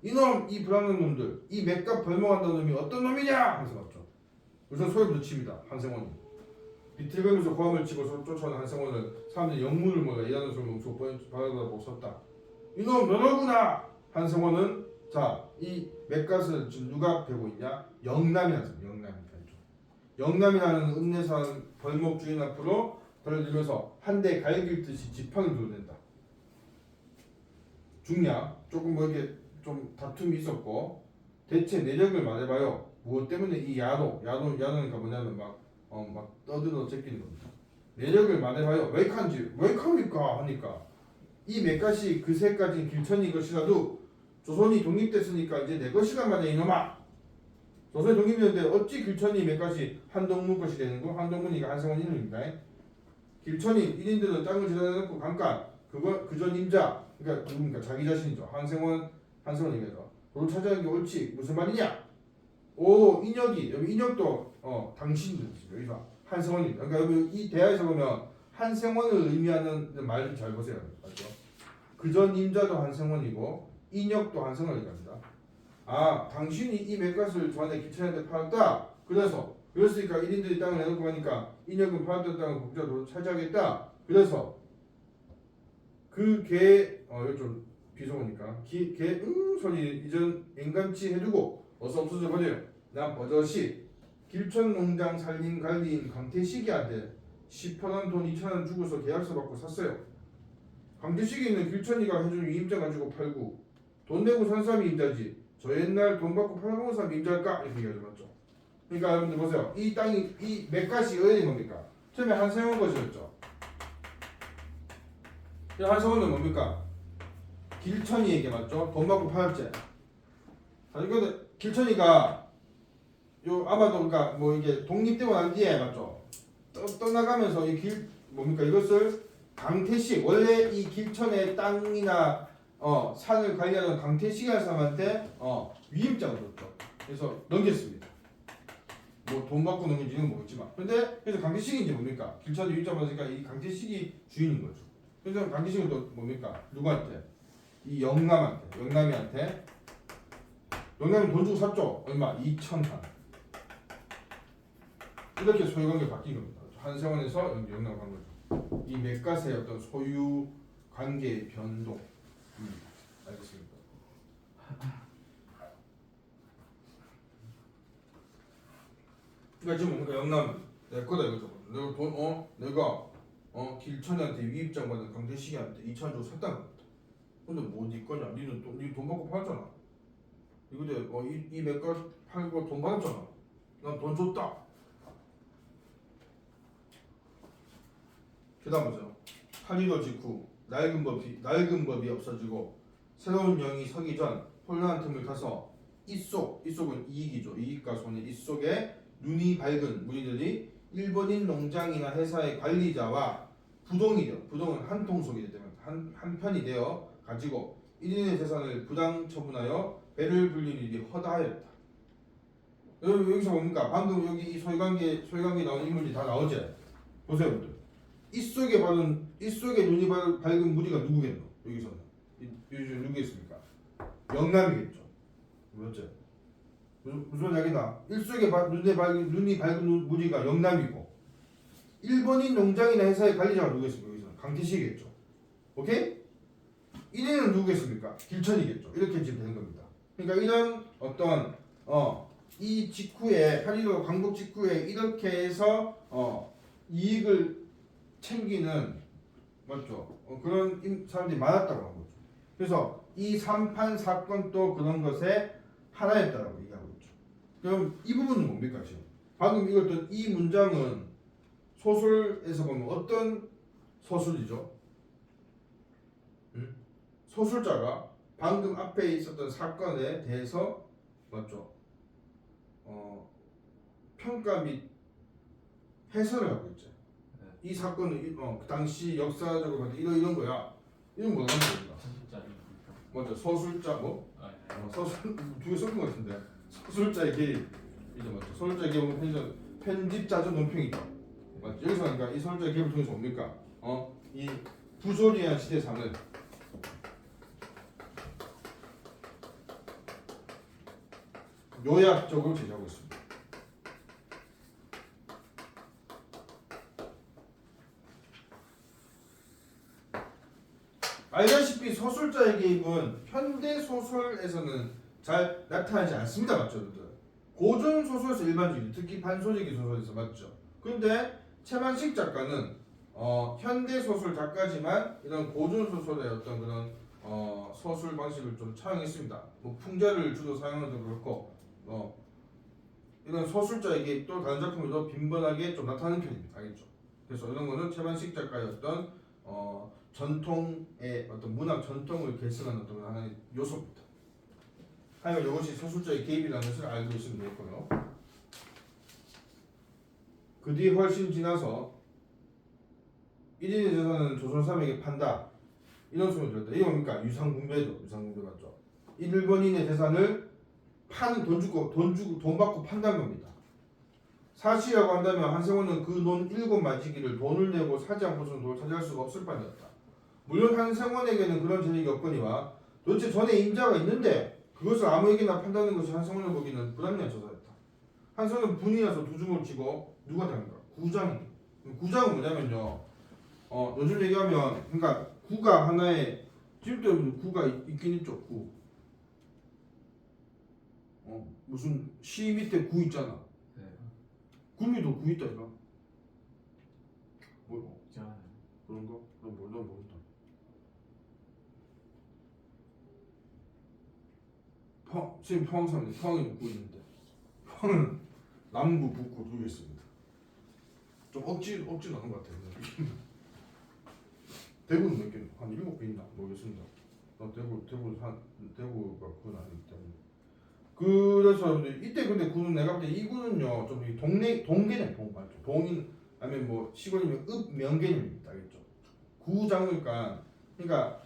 이놈 이 불안한 놈들 이 맥값 벌먹한다는 놈이 어떤 놈이냐 하면서 맞죠. 우선 소리부터 칩니다. 한생원이 비틀거리면서 고함을 치고 쫓아오는 한생원을 사람들이 영문을 몰라 일하는 소리를 멈추고 바라보고 섰다. 이놈 너로구나. 한생원은 자 이 맥값을 지금 누가 베고 있냐? 영남이라는 사람. 영남이라는 읍내산 벌목 주인 앞으로 벌을 들면서 한 대 갈길 듯이 지팡이를 들어댄다. 중량 조금 뭐 이렇게 좀 다툼이 있었고 대체 내력을 말해봐요. 무엇 때문에 이 야노니까 뭐냐면 막 떠들어 제끼는 겁니다. 내력을 말해봐요. 왜 칸입니까 하니까 이 맥값이 그새까지 길천이 것이라도 조선이 독립됐으니까 이제 내 것이란 말이야 이놈아. 조선이 독립됐는데 어찌 길천이 맥값이 한동문 것이 되는 거? 한동문이가 한성원 이놈입니다. 길천이 1인들은 땅을 지어내놓고 강간 그전 임자 그러니까 누굽니까? 자기 자신이죠. 한성원이죠. 너를 찾아가는 게 옳지 무슨 말이냐? 오 인혁이 여기 인혁도 당신입니다. 여기서 한성원입니다. 그러니까 여기 이 대화에서 보면 한성원을 의미하는 말 잘 보세요. 맞죠? 그전 임자도 한성원이고 인혁도 한성원이 갑니다. 아 당신이 이 맥값을 저한테 기천한테 팔았다. 그랬으니까 1인들이 땅을 내놓고 가니까 인혁은 팔았던 땅을 국자로 차지하겠다. 그래서 그개 이거 좀 비속어니까 개 소리 이전 인간치 해두고 어서 없어져 버려요. 난 버젓이 길천 농장 살림 관리인 강태식이한테 10%돈 2,000원 주고서 계약서 받고 샀어요. 강태식이는 길천이가 해준 위임장 가지고 팔고 돈 내고 산 사람이 임자지 저 옛날 돈 받고 팔아먹은 사람이 임자일까? 이렇게 얘기하죠. 맞죠? 그러니까 여러분들 보세요. 이 땅이 이 맥값이 어디 뭡니까? 처음에 한성원 것이었죠. 이 한성원은 뭡니까? 길천이에게 맞죠? 돈 받고 팔았지. 근데 길천이가 아마도 그러니까 뭐 이게 독립되고 난 뒤에 맞죠? 떠나가면서 이 길 뭡니까? 이것을 강태식 원래 이 길천의 땅이나 산을 관리하는 강태식이라는 사람한테 위임장을 줬죠. 그래서 넘겼습니다. 뭐 돈 받고 넘긴지는 모르겠지만 근데 그래서 강태식이 이제 뭡니까? 길천에 위임장 받으니까 이 강태식이 주인인 거죠. 그래서 강태식은 또 뭡니까? 누구한테? 이 영남이한테 영남이 돈 주고 샀죠? 얼마? 2,000한 이렇게 소유관계가 바뀐 겁니다. 한성원에서 영남을 간 거죠. 이 맥값의 어떤 소유 관계의 변동 알겠습니다. 그러니까 지금 뭡니까? 영남 내 거다 이거죠. 내가 길천이한테 위입장 받은 강태식이한테 2,000원 주고 샀다는 겁니다. 근데 뭐 네 거냐? 니는 돈 받고 팔았잖아. 이거 이 맥값 팔고 돈 받았잖아. 난 돈 줬다. 그다음 보세요. 8.15 직후 낡은 법이 없어지고 새로운 영이 서기 전 혼란한 틈을 타서 이속은 이익이죠. 이익과 손해 이속에 눈이 밝은 무리들이 일본인 농장이나 회사의 관리자와 부동은 한 통속이 되기 때문에 한 편이 되어 가지고 1인의 재산을 부당 처분하여 배를 불리는 일이 허다하였다. 여기서 뭡니까? 방금 여기 이 소유관계 나오는 인물이 다 나오지? 보세요, 여러분들. 이 속에 눈이 밝은 무리가 누구겠노? 여기서는 누구겠습니까? 영남이겠죠. 그렇죠? 무슨 이야기다? 일속에 눈이 밝은 무리가 영남이고 일본인 농장이나 회사의 관리자가 누구겠습니까? 여기서는 강태식이겠죠. 오케이? 1위는 누구겠습니까? 길천이겠죠. 이렇게 지금 되는 겁니다. 그러니까 이런 어떤 이 직후에 8.15 광복 직후에 이렇게 해서 이익을 챙기는 맞죠? 그런 사람들이 많았다고 한 거죠. 그래서 이 3판 사건도 그런 것의 하나였다라고 얘기하고 있죠. 그럼 이 부분은 뭡니까 지금? 방금 읽었던 이 문장은 소설에서 보면 어떤 서술이죠? 소술자가 방금 앞에 있었던 사건에 대해서 맞죠? 평가 및 해설을 하고 있죠. 이 사건은 그 당시 역사적으로 봤을 때 이런 거야. 이런 거 뭐라는 겁니까? 서술자입니까? 먼저 서술자 뭐? 서술 두 개 섞은 것 같은데 서술자의 개입 이제 맞죠? 서술자의 개입은 편집자적 논평이죠. 맞죠? 여기서 그러니까 이 서술자의 개입을 통해서 뭡니까? 이 부조리한 시대상을 요약적으로 제시하고 있습니다. 알다시피 서술자의 개입은 현대 소설에서는 잘 나타나지 않습니다, 맞죠, 여러분들? 고전 소설에서 일반적인, 특히 반소재기 소설에서 맞죠. 그런데 최만식 작가는 현대 소설 작가지만 이런 고전 소설의 어떤 그런 서술 방식을 좀 차용했습니다. 뭐 풍자를 주로 사용하는 것도 그렇고, 이런 서술자의 개입도 다른 작품에도 빈번하게 좀 나타나는 편입니다, 알겠죠? 그래서 이런 거는 최만식 작가의 어떤 전통의 어떤 문학 전통을 계승하는 어떤 하나의 요소입니다. 하여간 이것이 서술자의 개입이라는 것을 알고 있으면 되겠고요. 그 뒤에 훨씬 지나서 1인의 재산은 조선 사람에게 판다 이런 소문이 들었다. 이게 뭡니까? 유상분배죠. 유상분배 맞죠? 일본인의 재산을 파는 돈 받고 판다는 겁니다. 사실이라고 한다면 한승원은 그 논 7마지기를 돈을 내고 사지 않고서는 돈을 차지할 수가 없을 판이었다. 물론 한승원에게는 그런 재력이 없거니와 도대체 전에 임자가 있는데 그것을 아무에게나 판다는 것이 한승원을 보기는 불합리한 처사였다. 한승원은 분이 나서 두 주먹을 쥐고 누구한테 합니까? 구장이. 구장은 뭐냐면요. 요즘 얘기하면 그러니까 구가 하나의 지금도 구가 있긴 있죠. 구. 무슨 시 밑에 구 있잖아. 네. 구미도 구 있다 이거. 뭐 있잖아요. 그런 거? 넌 모른다. 지금 포항사인데 포항에 구 있는데 포항은 남구 북구 두 개 있습니다. 좀 억지 나는 것 같아요. 대구는 몇 개? 한 7개 있나 모르겠습니다. 대구가 구는 아니기 때문에. 그래서 이때 근데 구는 내가 볼 때 이 구는요 좀 동개념 맞죠? 동인 아니면 뭐 시골이면 명개념입니다, 알겠죠? 구장이니까 그러니까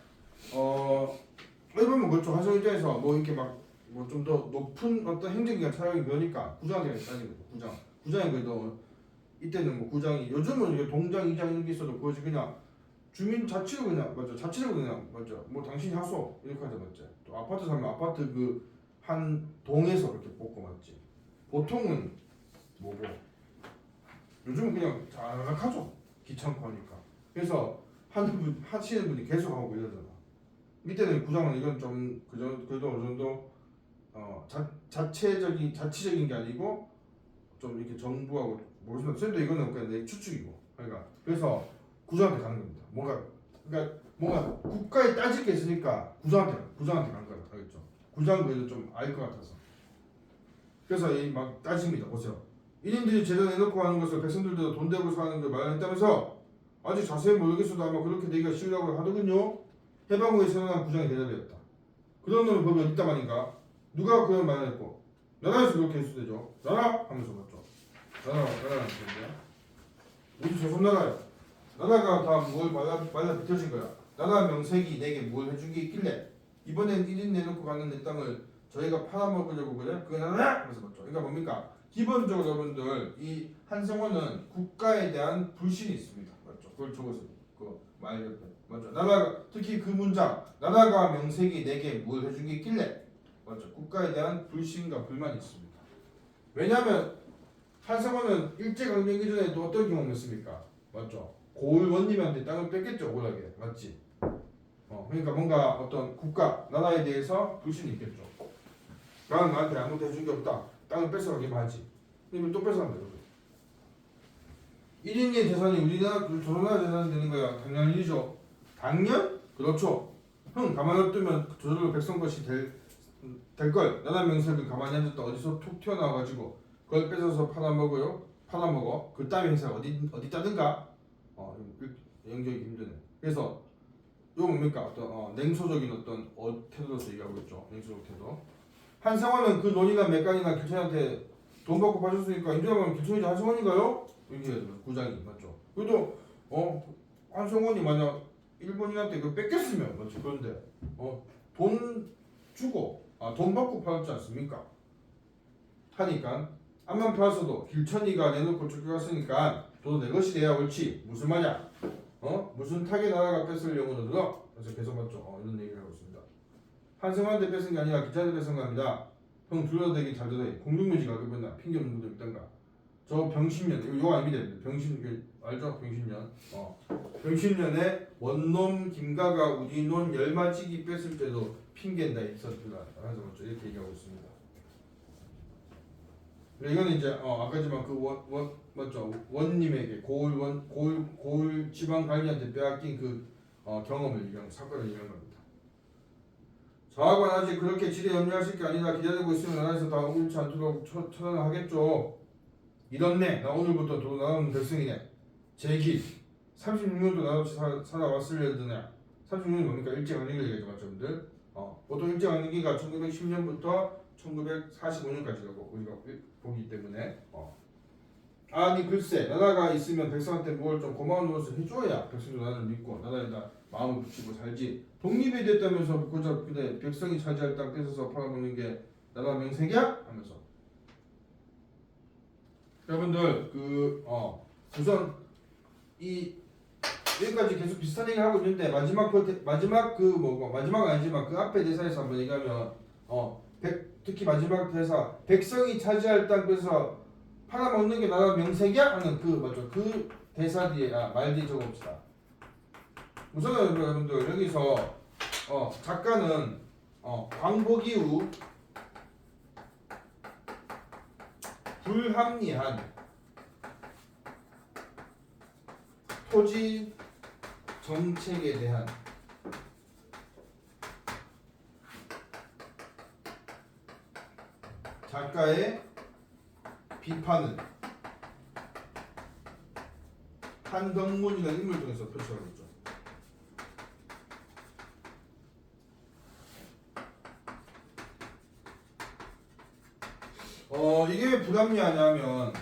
일본은 그렇죠. 한성 입장에서 뭐 이렇게 막 뭐 좀 더 높은 어떤 행정기관 차량이 면니까 구장한테 따지는 거죠. 구장이 그래도 이때는 뭐 구장이 요즘은 이게 동장 이장 이런 게 있어도 그것이 그냥 주민 자치로 그냥 맞죠? 자치로 그냥 맞죠? 뭐 당신이 하소 이렇게 하자 맞죠? 또 아파트 살면 아파트 그 한 동에서 그렇게 뽑고 맞지. 보통은 뭐고 요즘은 그냥 자락하죠. 귀찮고 하니까. 그래서 하시는 분이 계속 하고 이러잖아. 이때는 구장은 이건 좀 그래도 어느 정도 자치적인 게 아니고 좀 이렇게 정부하고 모르겠는데 쌤도 이거는 그냥 내 추측이고. 그러니까 그래서 구장한테 가는 겁니다. 뭔가 국가에 따질 게 있으니까 구장한테 간 거야. 알겠죠? 구장은 그래도 좀 알 것 같아서. 그래서 막 따집니다. 보세요. 1인들이 재단 내놓고 하는 것을 백성들도 돈 대고 사는 걸 마련했다면서 아직 자세히 모르겠어도 아마 그렇게 되기가 쉬우라고 하더군요. 해방후에 생각한 구장이 대답이었다. 그런 놈의 법이 어디 있단 말인가? 누가 그걸 마련했고 나라에서 그렇게 해수되죠. 나라? 하면서 맞죠. 나라는 뭔데요? 우리 조선나라요. 나라가 다 뭘 말라 비춰진 거야. 나라 명색이 내게 뭘 해준 게 있길래 이번엔 1인 내놓고 가는 내 땅을 저희가 팔아먹으려고 그래? 그게 나라? 하면서 맞죠. 그러니까 뭡니까? 기본적으로 여러분들 이 한성원은 국가에 대한 불신이 있습니다. 맞죠? 그걸 적어서 말 옆에 맞죠? 나라가 특히 그 문장 나라가 명색이 내게 뭘 해준 게 있길래 맞죠? 국가에 대한 불신과 불만이 있습니다. 왜냐하면 한성원은 일제강점기 전에도 어떤 경험을 했습니까? 맞죠? 고을 원님한테 땅을 뺏겼죠, 억울하게. 맞지? 그러니까 뭔가 어떤 국가, 나라에 대해서 불신이 있겠죠. 나는 나한테 아무것도 해준 게 없다. 땅을 뺏어가기만 하지. 그러면 또 뺏어간다. 1인의 재산이 우리나라 조선나라 재산이 되는 거야. 당연이죠. 당연? 그렇죠. 가만히 놔두면 저절로 백성 것이 될걸. 나라 명색을 가만히 앉았다 어디서 툭 튀어나와가지고 그걸 뺏어서 팔아먹어요. 팔아먹어. 그 땅의 회사가 어디 따든가. 연결이 힘드네. 그래서 이거 뭡니까? 어떤 냉소적인 어떤 태도로서 얘기하고 있죠. 냉소적 태도. 한상원은 그 논이나 맥간이나 길천한테 돈 받고 봐줬으니까 인정하면 길천이지 한상원인가요? 이렇게 해야 돼요. 구장이 맞죠. 그래도 한상원이 만약 일본인한테 그 뺏겼으면 맞죠. 그런데 돈 주고 돈 받고 팔았지 않습니까? 하니까 암만 팔았어도 길천이가 내놓고 쫓겨갔으니까 또 내 것이 돼야 옳지. 무슨 말이야? 무슨 타계 나라가 뺏으려고 들어? 그래서 계속 맞죠. 이런 얘기를 하고 있습니다. 한승환한테 뺏은 게 아니라 기자한테 뺏은 겁니다. 형 둘러대기 잘 들어. 공동묘지가 그랬나? 핑계 없는 분도 있던가. 저 병신년 이거 아닙니다. 병신 알죠? 병신년. 병신년에 원놈 김가가 우리 논 열마치기 뺐을 때도 핑계인다 있었더라. 그래서 맞죠? 이렇게 얘기하고 있습니다. 이거는 이제 아까지만 그 맞죠? 원님에게 고을 지방 관리한테 빼앗긴 그 경험을 얘기한 사건을 얘기한 겁니다. 저하고는 아직 그렇게 지레 염려하실 게 아니라 기다리고 있으면 나라에서 다 옳지 않도록 처단을 하겠죠. 이렇네. 나 오늘부터 도 나오는 백성이네. 제길 36년도 나없이 살아왔으려드네. 36년이 뭡니까? 일제강점기를 얘기하죠, 맞죠, 보통 일제강점기가 1910년부터 1945년까지라고 우리가 보기 때문에 아니 글쎄 나라가 있으면 백성한테 뭘 좀 고마운 노릇을 해줘야 백성도 나라를 믿고 나라에다 마음을 붙이고 살지. 독립이 됐다면서 고작 근데 백성이 차지할 땅 뺏어서 팔아먹는 게 나라 명색이야? 하면서 여러분들 우선 여기까지 계속 비슷한 얘기를 하고 있는데 마지막 아니지만 그 앞에 대사에서 한번 얘기하면 특히 마지막 대사 백성이 차지할 땅 뺏어서 팔아먹는 게 나라 명색이야? 하는 그 대사 뒤에 말 뒤에 적어봅시다. 우선 여러분들 여기서 작가는 광복이후 불합리한 토지 정책에 대한 작가의 비판을 한덕문이라는 인물을 통해서 표시하고 있죠. 이게 왜 불합리하냐면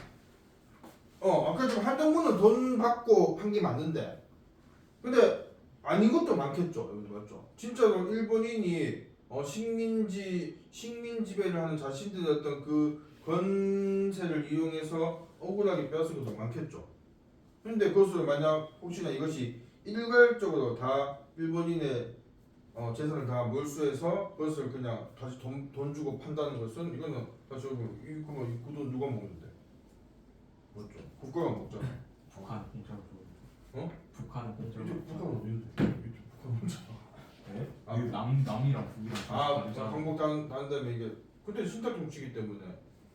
아까 좀 한덕문은 돈 받고 판 게 맞는데 근데 아닌 것도 많겠죠. 여러분들 맞죠? 진짜로 일본인이 식민 지배를 하는 자신들의 어떤 그 권세를 이용해서 억울하게 빼앗은 것도 많겠죠. 그런데 그것을 만약 혹시나 이것이 일괄적으로 다 일본인의 재산을 다 몰수해서 그것을 그냥 다시 돈 주고 판다는 것은 이거는 사실 이 돈 누가 먹는데? 맞죠? 국가가 먹잖아. 북한 공짜로 북한 공짜로 북한 어디인데? 북한 혼자. 네? 아, 남이랑 북이랑 광복 단 다음에 이게 그때 신탁 정치기 때문에.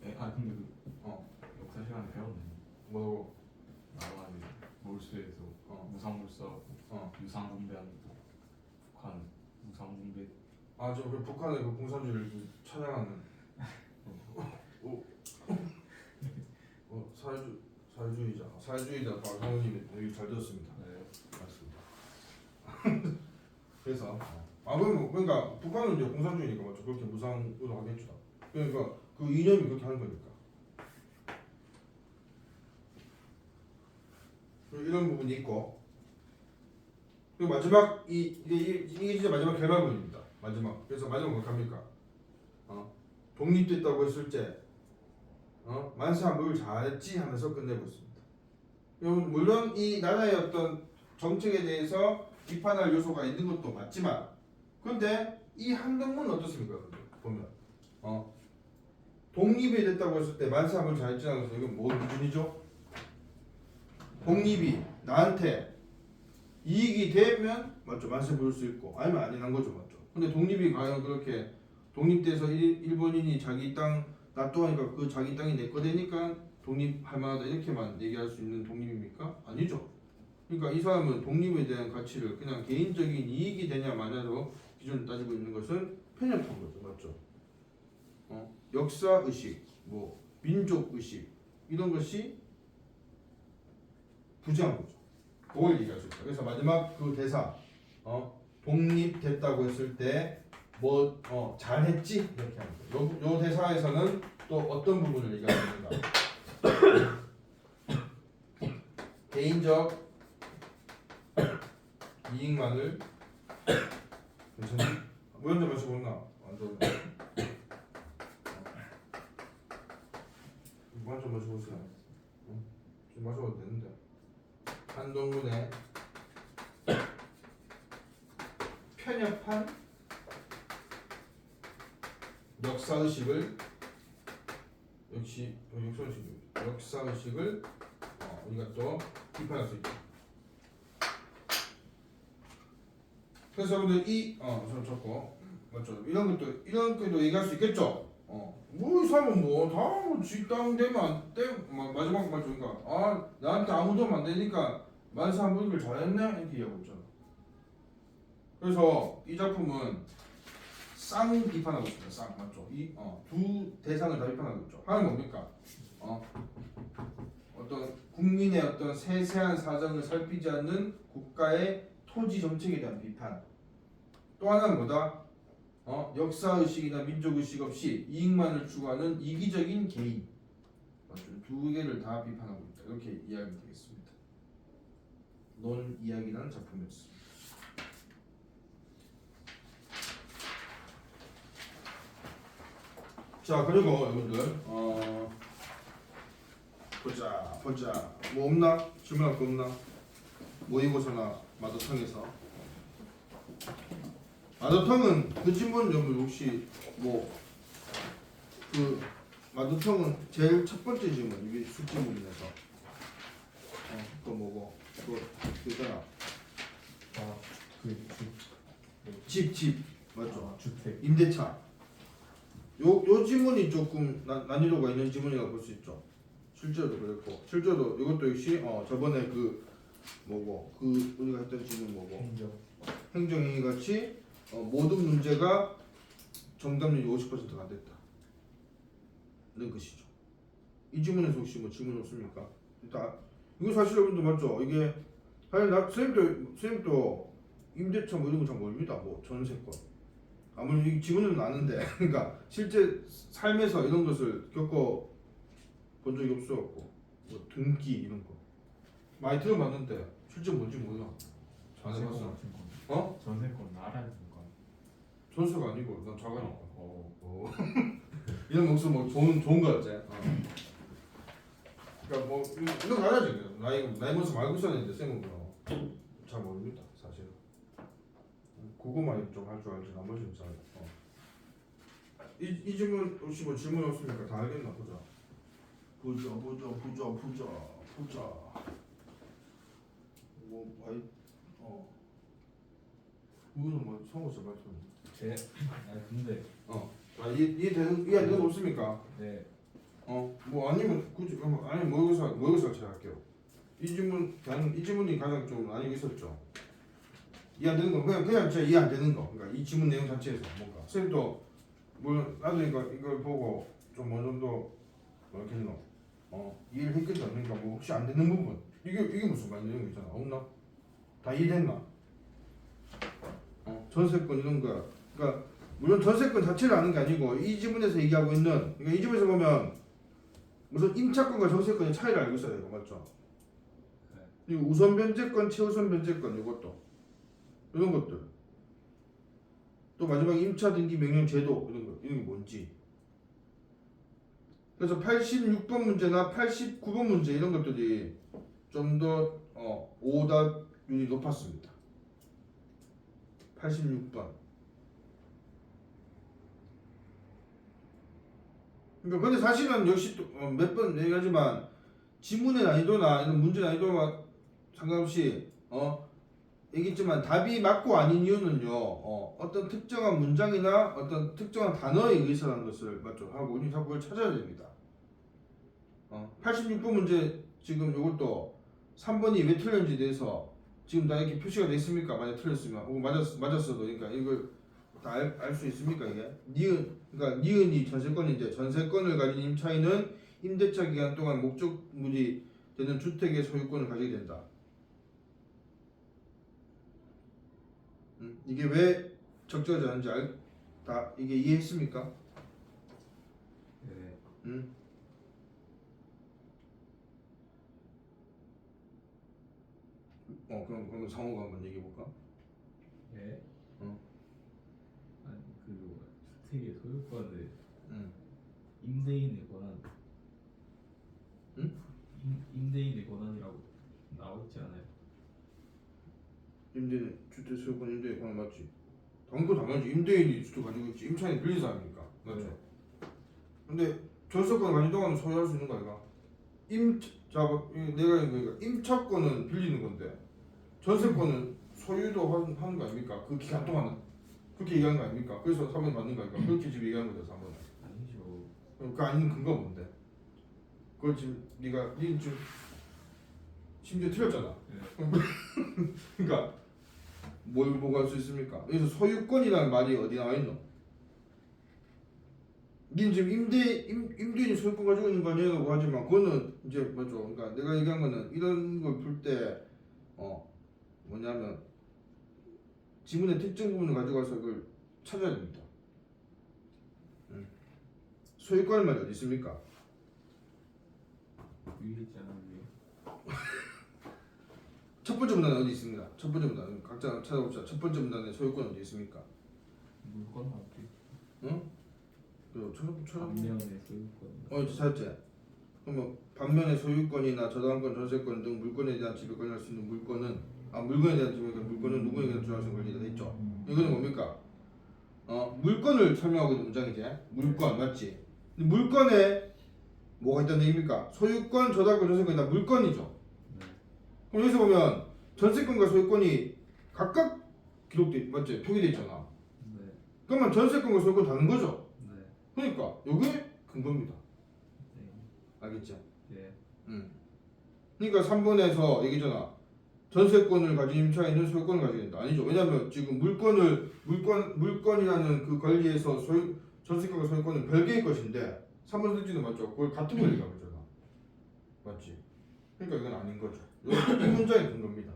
근데 역사 시간에 배웠네. 뭐라고? 나라가 몰수해서 무상몰수하고 유상분배하는 북한 무상분배. 저 그 북한의 그 공산주의를 찬양하는 사회주의자 박상훈님이 되게 잘 들었습니다. 네. 맞습니다. 그래서 그러니까 북한은 이제 공산주의니까 맞죠. 그렇게 무상으로 하겠죠. 그러니까 그 이념이 그렇게 하는 거니까. 이런 부분이 있고 그리고 마지막 이게 진짜 마지막 결말문입니다. 마지막. 그래서 마지막 뭐 합니까? 독립됐다고 했을 때 만사 뭘 잘했지 하면서 끝내고 있습니다. 물론 이 나라의 어떤 정책에 대해서 비판할 요소가 있는 것도 맞지만 근데 이 한덕문은 어떻습니까? 보면 독립이 됐다고 했을 때 만사 뭘 잘했지 하면서 이건 뭐 기준이죠? 독립이 나한테 이익이 되면 맞죠? 만세 부를 수 있고 아니면 아니란 거죠. 맞죠? 근데 독립이 과연 그렇게 독립돼서 일본인이 자기 땅 놔둬하니까 그 자기 땅이 내 거 되니까 독립할 만하다 이렇게만 얘기할 수 있는 독립입니까? 아니죠. 그러니까 이 사람은 독립에 대한 가치를 그냥 개인적인 이익이 되냐 마냐로 기준을 따지고 있는 것은 편협한 거죠, 맞죠? 역사 의식, 뭐 민족 의식 이런 것이 부재한 거죠. 그걸 얘기할 수 있다. 그래서 마지막 그 대사, 독립됐다고 했을 때 뭐 잘했지 이렇게 하는 거예요. 요 대사에서는 또 어떤 부분을 얘기하는가? 개인적 이익만을 괜찮니? 물 한잔 마시고 온나? 안 좋네. 물 한잔 마시고 오세요. 좀 마셔도 되는데. 한동훈의 편협한 역사의식을 역사의식을 우리가 또 비판할 수 있다. 그래서 여러분들 저 적고 맞죠? 이런 것도 얘기할 수 있겠죠. 뭐 이 사람은 뭐다 쥐땅 되면 마지막 말 주니까 나한테 아무도 안 되니까 만사 한분을 잘했네 이렇게 얘기하고 있잖아. 그래서 이 작품은 쌍 비판하고 있습니다. 쌍 맞죠? 두 대상을 다 비판하고 있죠. 하나는 뭡니까? 어떤 국민의 어떤 세세한 사정을 살피지 않는 국가의 토지 정책에 대한 비판. 또 하나는 뭐다? 역사 의식이나 민족 의식 없이 이익만을 추구하는 이기적인 개인. 맞죠? 두 개를 다 비판하고 있다. 이렇게 이야기하면 되겠습니다. 논 이야기라는 작품이었습니다. 자, 그리고 여러분들 보자 뭐 없나? 질문할 거 없나? 모의고사나 마더탕에서 마더탕은 그 질문 여러분 혹시 뭐 그 마더탕은 제일 첫 번째 질문 이게 수질문에서 그거 뭐고 그거 있잖아. 집 맞죠? 주택. 임대차. 요 지문이 조금 난이도가 있는 지문이라고 볼 수 있죠. 실제로도 그랬고, 실제로 이것도 역시 저번에 그 뭐고 그 우리가 했던 지문 뭐고 행정행위 같이 모든 문제가 정답률이 50%가 안 됐다. 는 것이죠. 이 지문에서 혹시 뭐 질문 없습니까? 일단 이거 사실 여러분들 맞죠? 이게 사실 선생님도 임대차 뭐 이런 거 잘 모릅니다. 뭐 전세권. 아무리 이 지문은 아는데 그러니까 실제 삶에서 이런 것을 겪어 본 적이 없어갖고 뭐 등기 이런 거 많이 들어봤는데 실제 뭔지 몰라. 잘 해봤어. 전세권 알아야 되는 거. 전세가 아니고 난 자가니까. 이런 목숨 뭐 좋은 거였지. 그러니까 뭐 이런 거 알아야지. 나이 모습 알고 있어야 되는데 쌤은 잘 모릅니다 사실. 그거만 좀 할 줄 알지 나머지는 잘. 이 질문 혹시 뭐 질문 없습니까? 다 알겠나 보자. 보자. 뭐 아이 이거는 뭐 성우서 말씀. 근데 이해되는 거 없습니까? 네. 뭐 아니면 굳이 아니 모의고사 제가 할게요. 이 질문이 가장 좀 많이 있었죠. 이해 안 되는 거 그냥 제가 이해 안 되는 거. 그러니까 이 질문 내용 자체에서 뭔가 선생님도 뭘 나도 이걸 보고 좀 어느 정도 이렇게 했노. 이해를 했겠다. 그러니까 뭐 혹시 안 되는 부분 이게 무슨 말 내용 있잖아. 없나? 다 이해됐나? 전세권 이런 거. 그러니까 물론 전세권 자체를 아는 게 아니고 이 지문에서 얘기하고 있는 그러니까 이 지문에서 보면 무슨 임차권과 전세권의 차이를 알고 있어야 돼요. 맞죠? 그리고 우선 변제권, 최우선 변제권 이것도 이런 것들. 또 마지막에 임차 등기 명령 제도 이런 게 뭔지. 그래서 86번 문제나 89번 문제 이런 것들이 좀 더 오답률이 높았습니다. 86번. 그러니까 근데 사실은 역시 몇 번 얘기하지만 지문의 난이도나 이런 문제 난이도와 상관없이 얘기했지만 답이 맞고 아닌 이유는요. 어떤 특정한 문장이나 어떤 특정한 단어에 의해서라는 것을 맞죠 하고 우리 자꾸 그걸 찾아야 됩니다. 86번 문제 지금 이것도 3번이 왜 틀렸는지에 대해서 지금 다 이렇게 표시가 돼 있습니까? 만약 틀렸으면 혹은 맞았어도 그러니까 이걸 다 알 수 있습니까 이게? 그러니까 니은이 전세권인데 전세권을 가진 임차인은 임대차 기간 동안 목적물이 되는 주택의 소유권을 가지게 된다. 이게 왜 적절하지 않은지 다 이게 이해했습니까? 네. 그럼 상호가 한번 얘기해 볼까? 네. 어. 아니 그 주택의 소유권을 응. 임대인의 권한. 응? 임대인의 권한이라고 나와 있지 않아요? 임대인 주택 소유권 임대인 권한 맞지? 당연하지. 임대인이 주택 가지고 있지. 임차인이 빌린 사람이니까 맞죠? 네. 근데 전세권 가진 동안은 소유할 수 있는 거 아이가? 내가 그러니까 임차권은 빌리는 건데 전세권은 소유도 하는 거 아닙니까? 그 기간 동안은 그렇게 얘기하는 거 아닙니까? 그래서 3번 맞는 거 아닙니까? 그렇게 지금 얘기하는 거죠 3번은. 아니죠. 그 아닌 근거가 뭔데? 그걸 지금 니 지금 심지어 틀렸잖아. 네. 그러니까 뭘 보고 할 수 있습니까? 여기서 소유권이라는 말이 어디 나와 있노? 니 지금 임대인이 소유권 가지고 있는 거 아니라고 하지만 그거는 이제 맞죠? 그러니까 내가 얘기한 거는 이런 걸 풀 때 뭐냐면 지문의 특정 부분을 가지고 와서 그걸 찾아야 됩니다. 소유권의 말이 어디 있습니까? 위에 있지 않아요? 첫 번째 문단에 어디 있습니다. 첫 번째 문단 각자 찾아봅시다. 첫 번째 문단에 소유권 어디 있습니까? 물권 앞에 응? 그리고 찾아보. 반면의 소유권. 찾았지. 그러면 반면에 소유권이나 저당권, 전세권 등 물건에 대한 지배권을 할 수 있는 물건은 물건에 대한 지배권, 물건은 누구에게나 주장할 수 있는 권리가 돼 있죠. 이거는 뭡니까? 물건을 설명하고 있는 문장이지. 물건 맞지? 근데 물건에 뭐가 있다는 얘기입니까? 소유권, 저당권, 전세권이 다 물건이죠. 네. 그럼 여기서 보면 전세권과 소유권이 각각 기록돼 맞지? 표기돼 있잖아. 네. 그러면 전세권과 소유권 다른 거죠. 네. 그러니까 이게 근거입니다. 네. 알겠죠? 네. 그러니까 3번에서 얘기잖아. 전세권을 가진 임차인은 소유권을 가지게 된다. 아니죠. 왜냐하면 지금 물건이라는 그 권리에서 전세권과 소유권은 별개의 것인데 3번 선택지는 맞죠. 그걸 같은 권리라고 하잖아. 맞지? 그러니까 이건 아닌 거죠. 이 문장의 근거입니다.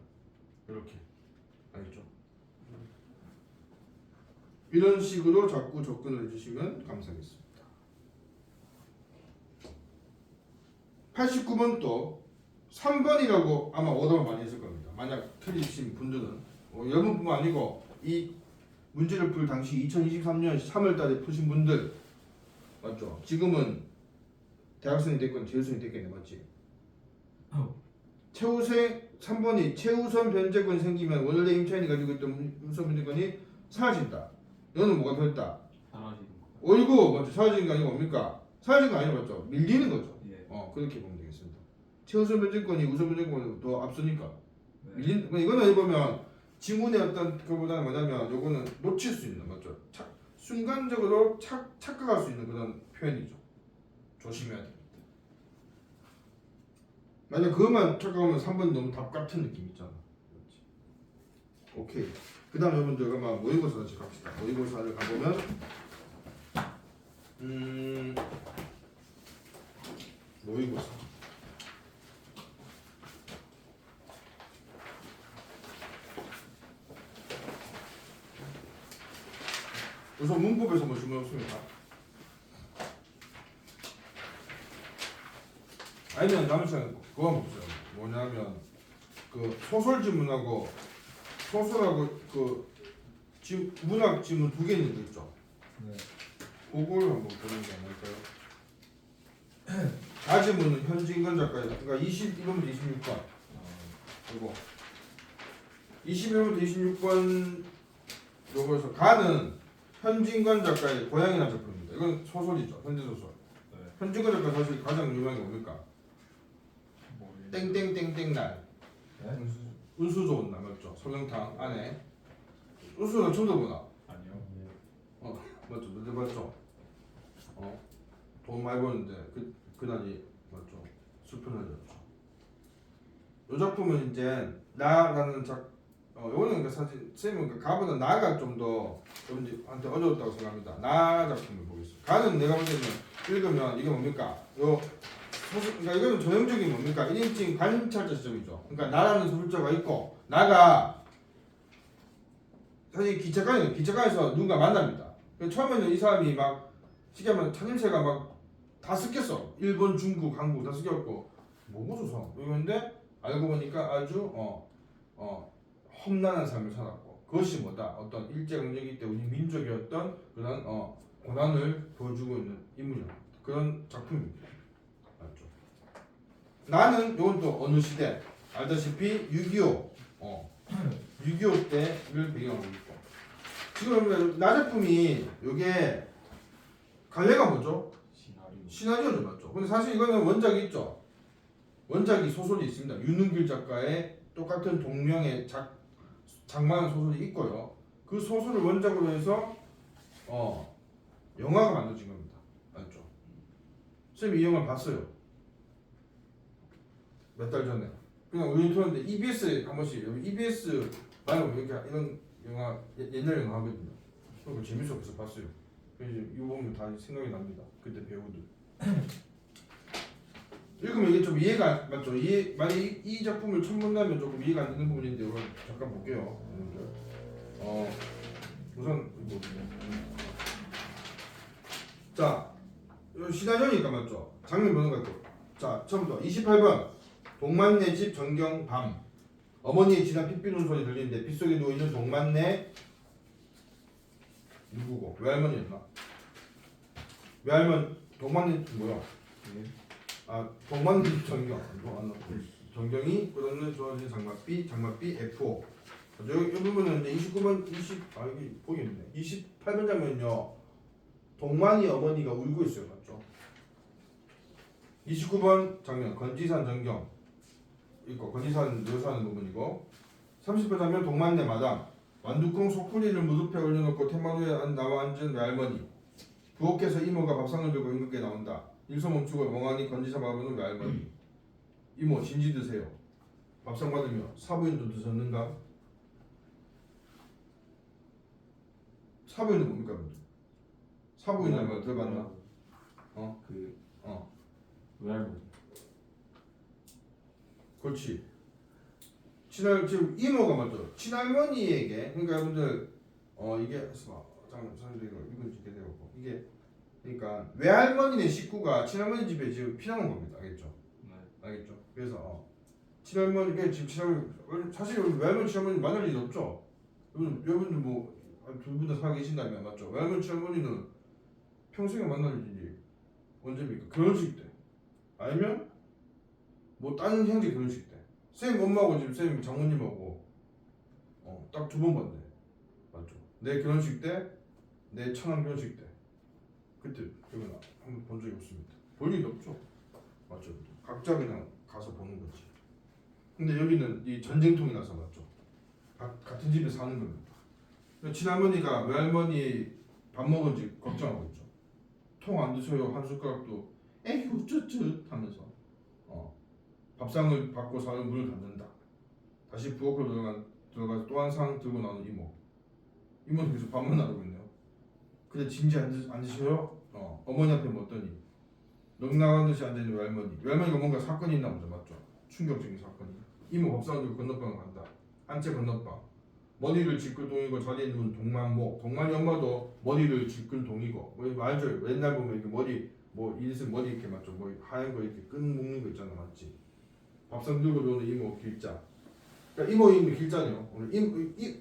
이렇게 알겠죠? 이런 식으로 자꾸 접근을 해주시면 감사하겠습니다. 89번도 3번이라고 아마 오답을 많이 했을 겁니다. 만약 틀리신 분들은 여러분뿐만 아니고 이 문제를 풀 당시 2023년 3월달에 푸신 분들 맞죠? 지금은 대학생이 됐건 재수생이 됐겠네 맞지? 최우선 3번이 최우선 변제권이 생기면 원래 임차인이 가지고 있던 우선 변제권이 사라진다. 이거는 뭐가 변했다? 사라지는 거. 어이구 맞죠? 사라지는 게 아니고 뭡니까? 사라진 거 아니라 맞죠? 밀리는 거죠. 예. 그렇게 보면 되겠습니다. 최우선 변제권이 우선 변제권보다 더 앞서니까 네. 이거는 어디 보면 지문의 어떤 그보다는 뭐냐면 요거는 놓칠 수 있는 맞죠? 순간적으로 착각할 수 있는 그런 표현이죠. 조심해야 됩니다. 만약 그것만 착각하면 3번 너무 답 같은 느낌 있잖아. 그렇지. 오케이. 그 다음 여러분들 그러면 모의고사 다시 갑시다. 모의고사를 가보면 모의고사 우선 문법에서 뭐 질문 없습니까? 아니면 남은 시간에 그거 한번 보죠. 뭐냐면 그 소설 지문하고 소설하고 그 문학 지문 두 개 있는 거 있죠. 네. 그걸 한번 보는 게 아닐까요? 다지문은 현진건 작가의 그러니까 21번부터 26번 그리고 21번부터 26번 요거에서 가는 현진건 작가의 고향이라는 작품입니다. 이건 소설이죠. 현대소설. 네. 현진건 작가 사실 가장 유명한 게 뭡니까? 뭐 땡땡땡땡 날. 네? 운수 좋은 날 맞죠? 설렁탕 안에 운수는 처음 들어보나? 아니요. 맞죠? 너들 맞죠? 돈 많이 버는데 그날이 맞죠? 슬픈 날이었죠. 이 작품은 이제 나라는 요거는 그 사실 쌤은 그 가보다 나가 좀 더 여러분들한테 어려웠다고 생각합니다. 나 작품을 보겠습니다. 가는 내가 볼 때는 읽으면 이게 뭡니까? 그러니까 이거는 전형적인 뭡니까? 1인칭 관찰자 시점이죠. 그러니까 나라는 소설자가 있고 나가 사실 기차관에서 누군가 만납니다. 처음에는 이 사람이 막 쉽게 말하면 차림새가 막 다 섞였어. 일본, 중국, 한국 다 섞였고 뭐고 저 사람 이런데 알고 보니까 아주 험난한 삶을 살았고 그것이 뭐다? 어떤 일제강점기 때 우리 민족의 어떤 그런 고난을 보여주고 있는 인물이야. 그런 작품입니다. 맞죠? 나는 이건 또 어느 시대 알다시피 6.25 6.25 때를 배경으로 있고 지금 나 작품이 이게 갈래가 뭐죠? 시나리오죠 맞죠? 근데 사실 이거는 원작이 있죠. 원작이 소설이 있습니다. 윤은길 작가의 똑같은 동명의 장만 소설이 있고요. 그 소설을 원작으로 해서 영화가 만들어진 겁니다. 맞죠? 쌤이 이 영화 봤어요. 몇 달 전에. 그냥 우연히 틀었는데 EBS 한 번씩 EBS 말고 이렇게 이런 영화 옛날 영화 하거든요. 그거 재밌어서 봤어요. 그래서 이거 보면 다 생각이 납니다. 그때 배우들. 읽으면 이게 좀 이해가 맞죠? 만약 이 작품을 처음 본다면 조금 이해가 안 되는 부분인데 이거 잠깐 볼게요. 우선 이거 자 시나리오니까 맞죠? 장면 보는 거 같고 자 처음부터 28번 동만네 집 전경 밤 어머니의 진한 핏빛 우는 소리 들리는데 빗속에 누워있는 동만네 누구고? 외할머니였나? 외할머니 동만네 뭐야? 동만네 집 전경 전경이 끝없는 좋아지는 장맛비 F5 이 부분은 이제 29번 이게 보기 힘드네 28번 장면은요 동만이 어머니가 울고 있어요 맞죠? 29번 장면 건지산 전경 있고 건지산 묘사하는 부분이고 30번 장면 동만네 마당 완두콩 소쿠리를 무릎에 올려놓고 테마루에 나와 앉은 외할머니 부엌에서 이모가 밥상을 들고 임금께 나온다 일서 멈추고 멍하니 건지사 바라보는 외할머니 이모 진지 드세요 밥상 받으며 사부인도 드셨는가? 사부인은 뭡니까? 사부인이라는 말 들어봤나? 외할머니. 그렇지. 지금 이모가 맞죠. 친할머니에게 그러니까 여러분들 이게 잠깐 이건 이렇게 되고 이게 그러니까 외할머니네 식구가 친할머니 집에 지금 피난온 겁니다. 알겠죠? 네. 알겠죠? 그래서 친할머니가 지금 친할머니 사실 외할머니 친할머니 만날 일 없죠. 여러분들 뭐 두 분 다 살아 계신다면 맞죠? 외할머니 친할머니는 평생에 만날 일이 언제입니까? 결혼식 때 아니면 뭐 다른 형제 결혼식 때 쌤 엄마하고 지금 쌤 장모님하고 딱 두 번 봤네 맞죠? 내 결혼식 때 내 처남 결혼식 때 그때 그건 한번 본 적이 없습니다. 볼 일이 없죠 맞죠? 각자 그냥 가서 보는 거지. 근데 여기는 이 전쟁통이 나서 맞죠? 같은 집에 사는 겁니다. 친할머니가 외할머니 밥 먹은지 걱정하고 있죠. 통 안 드셔요 한 숟가락도 에휴 쯧쯧 하면서 밥상을 받고 사는 문을 닫는다. 다시 부엌으로 들어가서 또 한 상 들고 나오는 이모. 이모는 계속 밥만 나르고 있네요. 근데 진지 안 드셔요? 어머니 앞에 묻더니 넋 나간 듯이 앉아있는 외할머니. 외할머니가 뭔가 사건이 있나 보죠 맞죠? 충격적인 사건이. 이모 밥상을 들고 건너방을 간다. 한 채 건너방. 머리를 짚글 동이고 자리에 누운 동만모. 동만이 엄마도 머리를 짚글 동이고. 뭐 알죠? 옛날 보면 이렇게 머리 이슬 머리 이렇게 맞죠? 뭐 하얀 거 이렇게 끈 묶는 거 있잖아 맞지? 밥상 들고 들어오는 이모 길자. 그러니까 이모 이름이 길자네요. 오늘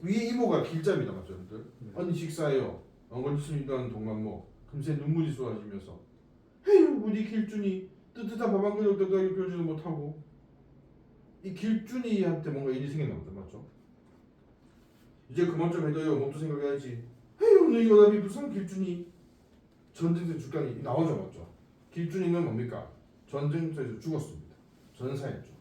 위에 이모가 길자입니다, 맞죠, 여러분들? 언니 식사해요. 걸리습니다는 동만모. 금세 눈물이 쏟아지면서 헤휴 우리 길준이 뜨뜻한 밥 한 그릇 떠다니 펴지도 못하고 이 길준이한테 뭔가 일이 생겼나 보다, 맞죠? 이제 그만 좀 해둬요. 몸도 생각해야지. 헤휴 너 이거 나비 무슨 길준이 전쟁터에서 죽다니 나오죠, 맞죠? 길준이는 뭡니까? 전쟁터에서 죽었습니다. 전사했죠.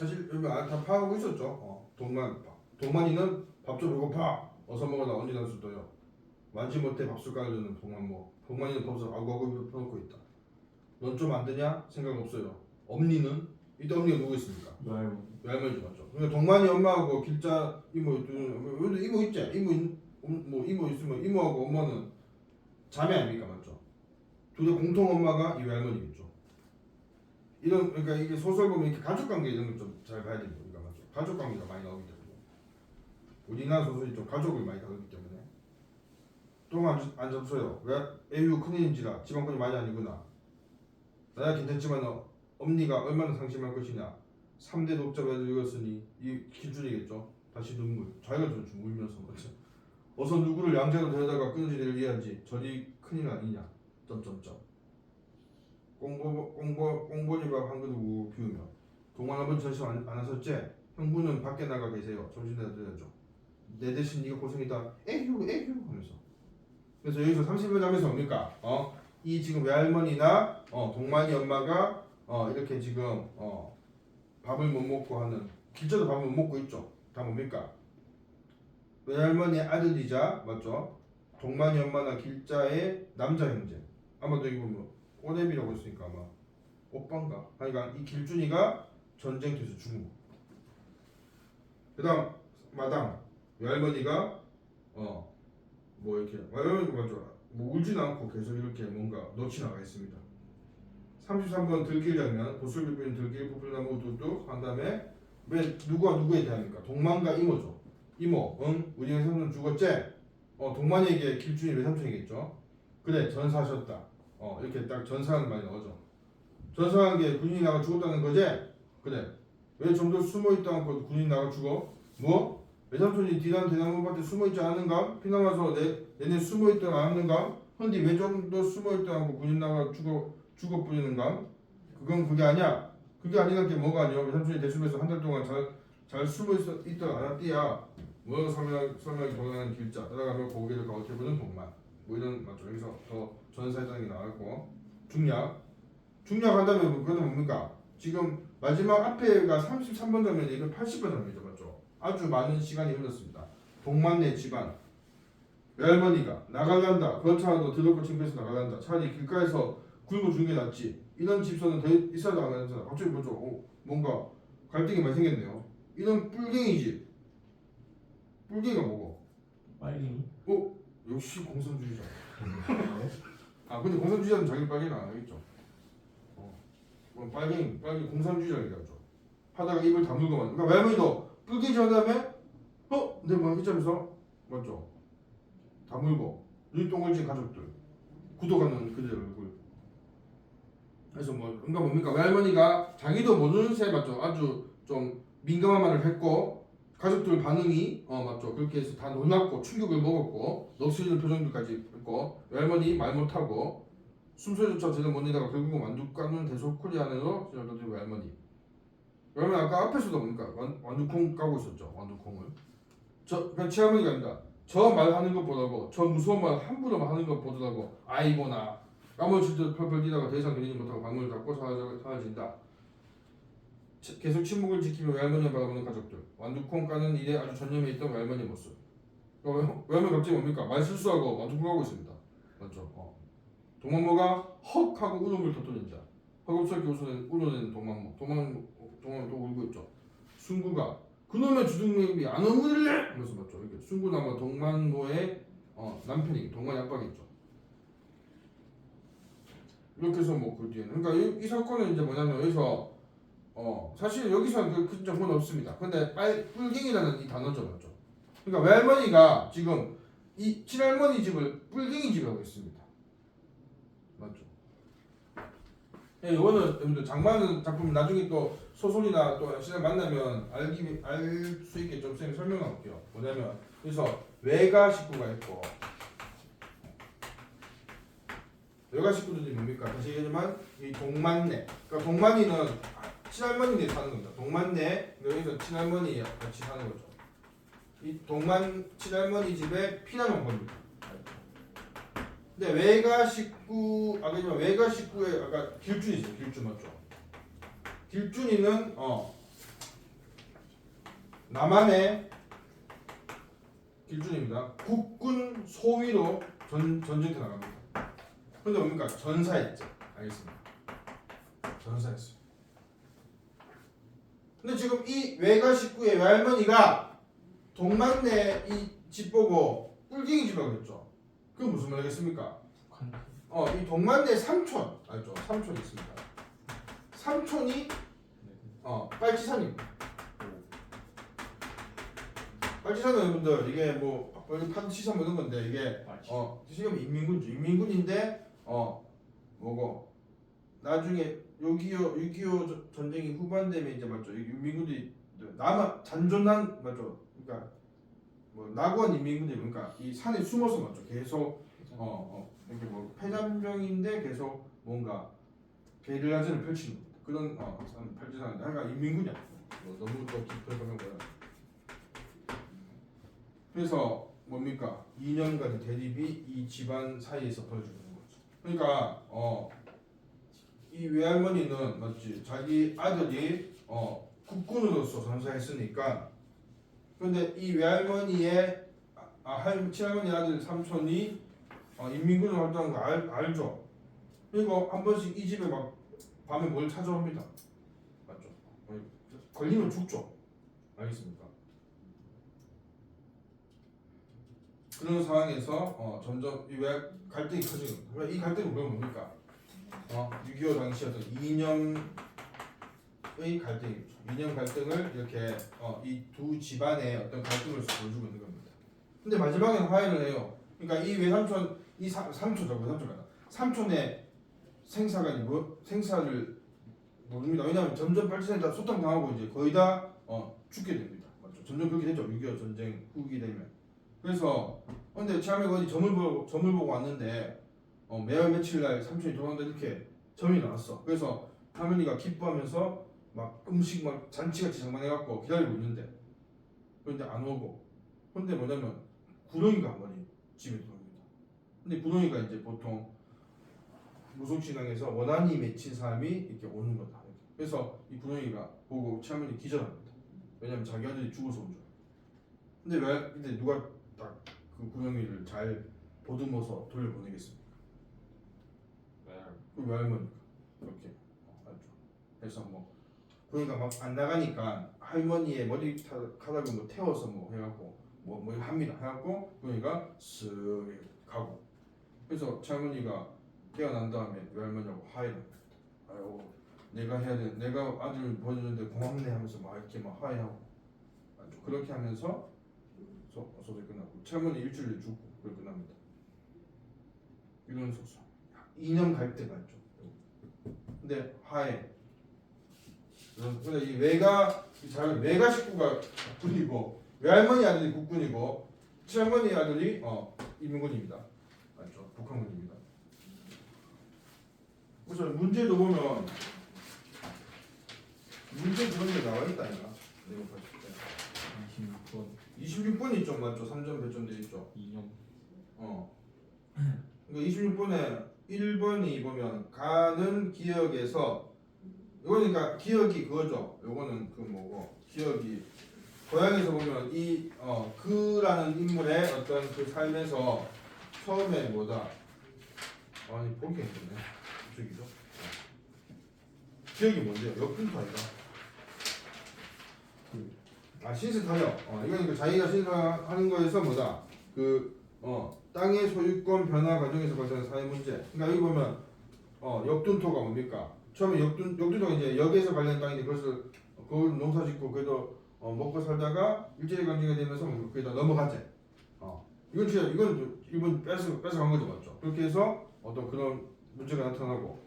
사실 여러분 다 파악하고 있었죠. 동만이는 밥 좀 배고파 어서 먹어라 언니 단수도요. 마지못해 밥술 깔려는 동만모. 동만이는 밥술 아구아구 펴놓고 있다. 넌 좀 안 되냐? 생각 없어요. 엄니는 이때 엄니가 누구 있습니까? 외할머니죠, 맞죠? 그러니까 동만이 엄마하고 길자 이모 이모 있지? 이모 있으면 이모하고 엄마는 자매 아닙니까, 맞죠? 둘의 공통 엄마가 이 외할머니겠죠. 이런 그러니까 이게 소설 보면 이렇게 가족 관계 이런 걸 좀 잘 봐야 됩니다, 우리가 맞죠? 가족 관계가 많이 나오기 때문에 우리나라 소설이 좀 가족을 많이 다루기 때문에 똥안 잡숴요. 왜? 에휴 큰일인지라 지방권이 많이 아니구나. 나야 괜찮지만 엄니가 얼마나 상심할 것이냐. 3대 독자가 읽었으니 이 길준이겠죠. 다시 눈물. 자기가 좀 울면서 그렇죠. 어서 누구를 양자로 데려다가 끊어지를 이해하지. 저리 큰일 아니냐. 점점점. 꽁보리밥 한 그릇 우우 비우며 동안 아버지 전시 안 하셨지? 형부는 밖에 나가 계세요. 정신 내드려야죠. 내 대신 네가 고생이다. 에휴 하면서. 그래서 여기서 30분 하면서 뭡니까? 이 지금 외할머니나 동만이 엄마가 이렇게 지금 밥을 못 먹고 하는 길자도 밥을 못 먹고 있죠. 다 뭡니까? 외할머니의 아들이자 맞죠? 동만이 엄마나 길자의 남자 형제. 아마도 이거 뭐 오랩이라고 했으니까 아마 오빠인가? 그러니까 이 길준이가 전쟁터에서 죽은 거. 그다음 마당 외할머니가 뭐 이렇게 외할머니가 맞죠? 뭐 울진 않고 계속 이렇게 뭔가 놓치 나가 있습니다. 33번 들길 장면 보슬비 뿌린 들길 포플나무 뚝뚝 한 다음에 왜 누가 누구에 대합니까? 동만과 이모죠. 이모 응? 우리 외삼촌 죽었지? 동만이에게 길준이 외삼촌이겠죠. 그래 전사하셨다. 이렇게 딱 전사하는 말이 나오죠. 전사한 게 군인이 나가 죽었다는 거지? 그래 왜 좀 더 숨어있다 않고 군인이 나가 죽어? 뭐? 외삼촌이 뒤란 대나무밭에 숨어있지 않은가? 피나와서 내내 숨어있다 않는가? 헌디 왜 좀 더 숨어있다 않고 군인 나가 죽어 뿌리는가? 그게 아니야. 그게 아니란 게 뭐가 아니야? 외삼촌이 대숲에서 한 달 동안 잘 숨어있다 않았디야. 뭐 설명이 동안하는 길자 따라가며 고개를 가로채보는 동만. 뭐 이런 맞죠? 여기서 더 전사했다는 게 나왔고 중략 한다면 그건 뭡니까? 지금 마지막 앞에가 33번 장면이 이건 80번 장면이죠, 맞죠? 아주 많은 시간이 흘렀습니다. 동만네 집안 외할머니가 나갈란다. 그렇다고 더럽고 창피해서 나갈란다. 차라리 길가에서 굶어 죽는 게 낫지. 이런 집서는 더 있어도 안 하잖아. 갑자기 뭐죠? 뭔가 갈등이 많이 생겼네요. 이런 뿔갱이 집. 뿔갱이가 뭐고? 빨갱이. 역시 공산주의자. 근데 공산주의자는 자기 빨갱이는 안 하겠죠. 빨갱이 공산주의자 얘기하죠. 하다가 입을 다물고만. 그러니까 외할머니도 뿔갱이 한 다음에 근데 뭐 했자면서 맞죠? 다물고 눈동을 진 가족들 굳어가는 그들 얼굴. 그래서 그러니까 뭡니까? 외할머니가 자기도 모르는 새 맞죠? 아주 좀 민감한 말을 했고 가족들 반응이 맞죠? 그렇게 해서 다 놀랐고 충격을 먹었고 넋을 잃는 표정들까지 했고 외할머니 말 못하고 숨소리조차 제대로 못 내다가 결국은 완두 까는 대소코리 안에서 지나가던 외할머니. 외할머니 아까 앞에서도 보니까 완두콩 까고 있었죠. 완두콩을. 그냥 친할머니가 아닙니다. 저 말하는 것 보다고 저 무서운 말 함부로 하는 것 보더라고 아이보나 까무칠 듯 펄펄 뛰다가 더 이상 견디지 못하고 방문을 닫고 사라진다. 계속 침묵을 지키며 외할머니를 바라보는 가족들. 완두콩 까는 일에 아주 전념해 있던 외할머니 모습. 외할머니 갑자기 뭡니까? 말 실수하고 완두콩 까고 있습니다. 맞죠? 동만모가 헉 하고 울음을 터뜨린다. 허겁스럽게 울어내는 동만모. 동만모 또 울고 있죠. 순구가 그놈의 주둥맥이 안 오물래? 하면서 맞죠? 이게 순구는 아마 동만모의 남편이 동만이 아빠겠죠. 이렇게 해서 그 뒤에는 그러니까 이 사건은 이제 뭐냐면 여기서 사실 여기서는 그 정보는 없습니다. 근데 뿔갱이라는 이 단어죠, 맞죠? 그러니까 외할머니가 지금 이 친할머니 집을 뿔갱이 집이라고 했습니다. 맞죠? 예, 이거는 여러분들 장마는 작품 나중에 또 소설이나 또 시간 만나면 알 수 있게 좀 설명해 볼게요. 뭐냐면 그래서 외가 식구가 있고 외가 식구들이 뭡니까? 다시 얘기하지만 이 동만네. 그러니까 동만이는 친할머니네 사는 겁니다. 동만네 여기서 친할머니 같이 사는 거죠. 이 친할머니 집에 피난 온 겁니다. 근데 외가 식구에 아까 길준이 있어요. 길준 맞죠? 길준이는 남한의 길준입니다. 국군 소위로 전쟁터 나갑니다. 근데 뭡니까? 전사했죠. 알겠습니다. 전사했어요. 근데 지금 이 외가 식구의 외할머니가 동막내 이 집 보고 꿀갱이 집이라고 그랬죠. 그건 무슨 말이겠습니까? 북한 이 동막내 삼촌 알죠? 삼촌이 있습니다. 삼촌이 빨치산입니다. 빨치산은 여러분들 이게 뭐 판치산 뭐 이런 건데 이게 지금 인민군주 인민군인데 뭐고 나중에 6.25 전쟁이 후반되면 이제 맞죠? 인민군이 남아 잔존한 맞죠? 그러니까 뭐 낙원 인민군이 그러니까 이 산에 숨어서 맞죠? 계속 이게 뭐 패잔병인데 계속 뭔가 게릴라전을 펼치는 그런 팔지산인데 그러니까 인민군이야. 뭐 너무 또 깊게 보면 뭐야. 그래서 뭡니까? 2년간의 대립이 이 집안 사이에서 벌어지는 거죠. 그러니까 이 외할머니는 맞지? 자기 아들이 국군으로서 전사했으니까 근데 이 외할머니의 친할머니 아들 삼촌이 인민군을 활동하는 거 알죠? 그리고 한 번씩 이 집에 막 밤에 뭘 찾아옵니다. 맞죠? 걸리면 죽죠. 알겠습니까? 그런 상황에서 점점 이 갈등이 커지는 겁니다. 그러니까 이 갈등이 뭡니까? 6.25 당시 어떤 이념의 갈등이죠. 이념 갈등을 이렇게 이 두 집안의 어떤 갈등으로서 보여주고 있는 겁니다. 근데 마지막에는 화해를 해요. 그러니까 이 외삼촌, 삼촌의 생사를 모릅니다. 왜냐하면 점점 빨치산이 다 소탕당하고 이제 거의 다 죽게 됩니다. 맞죠? 점점 그렇게 되죠. 6.25 전쟁 후기 되면. 그래서 근데 처음에 어디 점을 보고 왔는데 매월 며칠 날 삼촌이 돌아온다 이렇게 점이 나왔어. 그래서 할머니가 기뻐하면서 막 음식 막 잔치같이 장만해갖고 기다리고 있는데 그런데 안 오고 근데 뭐냐면 구렁이가 한 마리 집에 들어옵니다. 근데 구렁이가 이제 보통 무속신앙에서 원한이 맺힌 사람이 이렇게 오는 거다. 그래서 이 구렁이가 보고 할머니 기절합니다. 왜냐면 자기 아들이 죽어서 온 줄. 근데 누가 딱 그 구렁이를 잘 보듬어서 돌려보내겠습니까? 그 외할머니가 그렇게 알죠. 그래서 뭐 구렁이가 막 안 나가니까 할머니의 머리카락을 뭐 태워서 뭐 해갖고 뭐 합니다. 해갖고 구렁이가 쓱 가고 그래서 할머니가 깨어난 다음에 외할머니하고 화해를 합니다. 아유 내가 해야 돼. 내가 아들 보여줬는데 고맙네 하면서 막 이렇게 막 화해하고 아주 그렇게 하면서 소설이 끝나고 할머니 일주일에 죽고 그렇게 끝납니다. 이런 소설. 이념 갈등 맞죠. 근데 화해. 근데 이 외가 식구가 군이고 외할머니 아들이 국군이고 친할머니 아들이 인민군입니다. 맞죠. 북한군입니다. 그래서 문제도 보면 문제 그런 게 나와 있다 이가. 내가 봤을 때 26번 26번이 있죠, 맞죠? 3점 몇 점 돼 있죠. 2년 그러니까 26번에 1번이 보면 가는 기억에서 이거니까 기억이 그거죠. 요거는 그 뭐고 기억이 고향에서 보면 이 그라는 인물의 어떤 그 삶에서 처음에 뭐다. 아니 보기 힘드네. 이쪽이죠. 기억이 뭔데요? 역분투 아니라. 신세타격. 이건 그 자기가 신세하는 거에서 뭐다. 땅의 소유권 변화 과정에서 발생한 사회 문제. 그러니까 여기 보면 역둔토가 뭡니까? 처음에 역둔토가 이제 역에서 관련 땅인데 그걸 농사짓고 그래도 먹고 살다가 일제강점기 되면서 거기다 넘어가지. 이건 일본 뺏어간 거죠, 맞죠? 그렇게 해서 어떤 그런 문제가 나타나고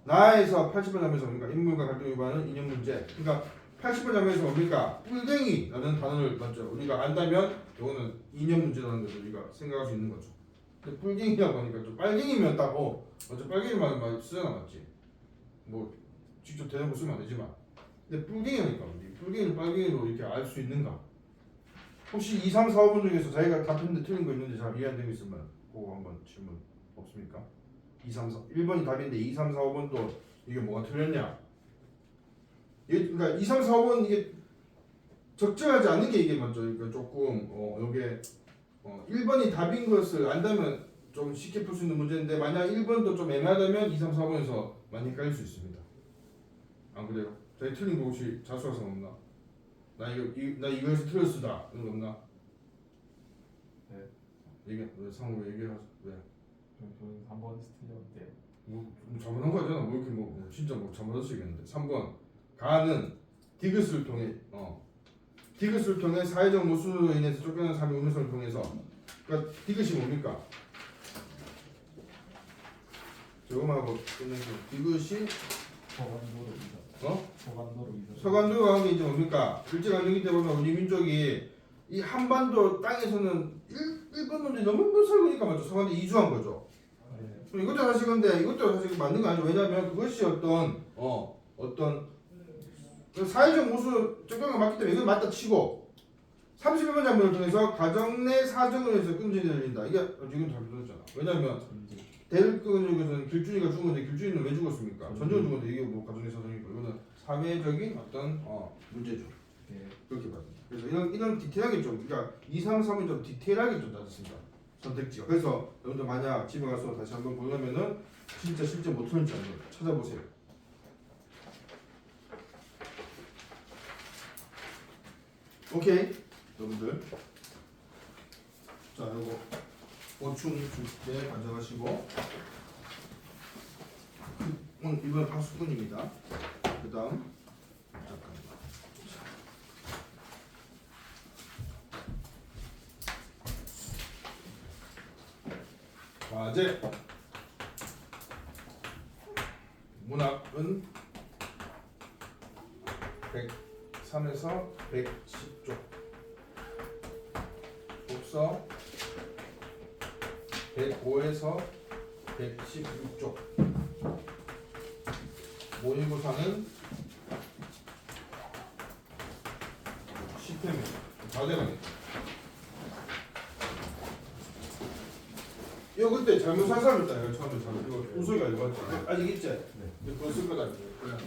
나에서 80번 장면에서 그러니까 인물과 갈등 유발하는 이념 문제. 그러니까 80번 장면에서 뭡니까? 뿔갱이라는 단어를 맞죠? 우리가 안다면 이거는 이념 문제라는 것을 우리가 생각할 수 있는 거죠. 근데 뿔갱이라고 하니까 좀 빨갱이면다고 맞죠? 빨갱이만 막 쓰잖아, 맞지? 뭐 직접 대놓고 쓰면 안 되지만 근데 뿔갱이니까 우리 뿔갱이를 빨갱이로 이렇게 알 수 있는가? 혹시 2, 3, 4, 5번 중에서 자기가 답했는데 틀린 거 있는지 잘 이해 안 되고 있으면 그거 한번 질문 없습니까? 2, 3, 4 1번이 답인데 2, 3, 4, 5번도 이게 뭐가 틀렸냐? 그러니까 2, 3, 4, 5번 이게 적절하지 않은 게 이게 먼저 그러니까 조금 요게 1번이 답인 것을 안다면 좀 쉽게 풀 수 있는 문제인데 만약 1번도 좀 애매하다면 2, 3, 4번에서 많이 헷갈릴 수 있습니다. 안 그래요? 저희 틀린 거 혹시 자수하상 없나? 나 이거에서 틀렸으다 이런 거 없나? 네. 얘기 왜 상호 얘기하세요? 왜? 저는 3번에서 틀렸는데요. 뭐 잘못한 거 아니잖아. 뭐 이렇게 진짜 잘못하시겠는데. 3번 가는 디귿을 통해 디귿을 통해 사회적 모순으로 인해서 쫓겨난 삶의 운명성을 통해서 그러니까 디귿이 뭡니까? 저거만 하고 끝내죠. 디귿이 서간도로 이사. 서간도로 이사. 서간도가 한 게 이제 뭡니까? 일제강점기 때 보면 우리 민족이 이 한반도 땅에서는 일본 놈들이 너무 못 살고니까 맞죠? 서간도 이주한 거죠. 네. 이것도 사실 근데 이것도 사실 맞는 거 아니죠? 왜냐하면 그것이 어떤 그 사회적 모순 적용을 맞기 때문에 이건 맞다 치고 31번 장면을 통해서 가정 내 사정을 해서 끈질이 열린다. 이게 지금 잘 들었잖아. 왜냐하면 대륙근육에서는 길준이가 죽은 건데 길준이는 왜 죽었습니까? 전쟁을 죽은 건데 이게 뭐 가정 내 사정이고 이거는 사회적인 어떤 문제죠. 네. 그렇게 봐요. 그래서 이런 디테일하게 좀 그러니까 2, 3, 3은 좀 디테일하게 좀 따졌습니다. 선택지가. 그래서 여러분들 만약 집에 가서 다시 한번 보려면은 진짜 실제 못 틀는지 한번 찾아보세요. 오케이 여러분들 자 요거 보충 줄게 가져가시고 오늘 이번에 파수꾼입니다. 그 다음 잠깐만 과제 문학은 103에서 110쪽 독서 105에서 116쪽 모의고사는 10회입니다. 과제입니다. 이거 그때 잘못 산 사람 있다. 이거 처음에 잘못 이거 우수이가 이거 아직 있지? 네. 이거 그거 쓸 거다. 그냥.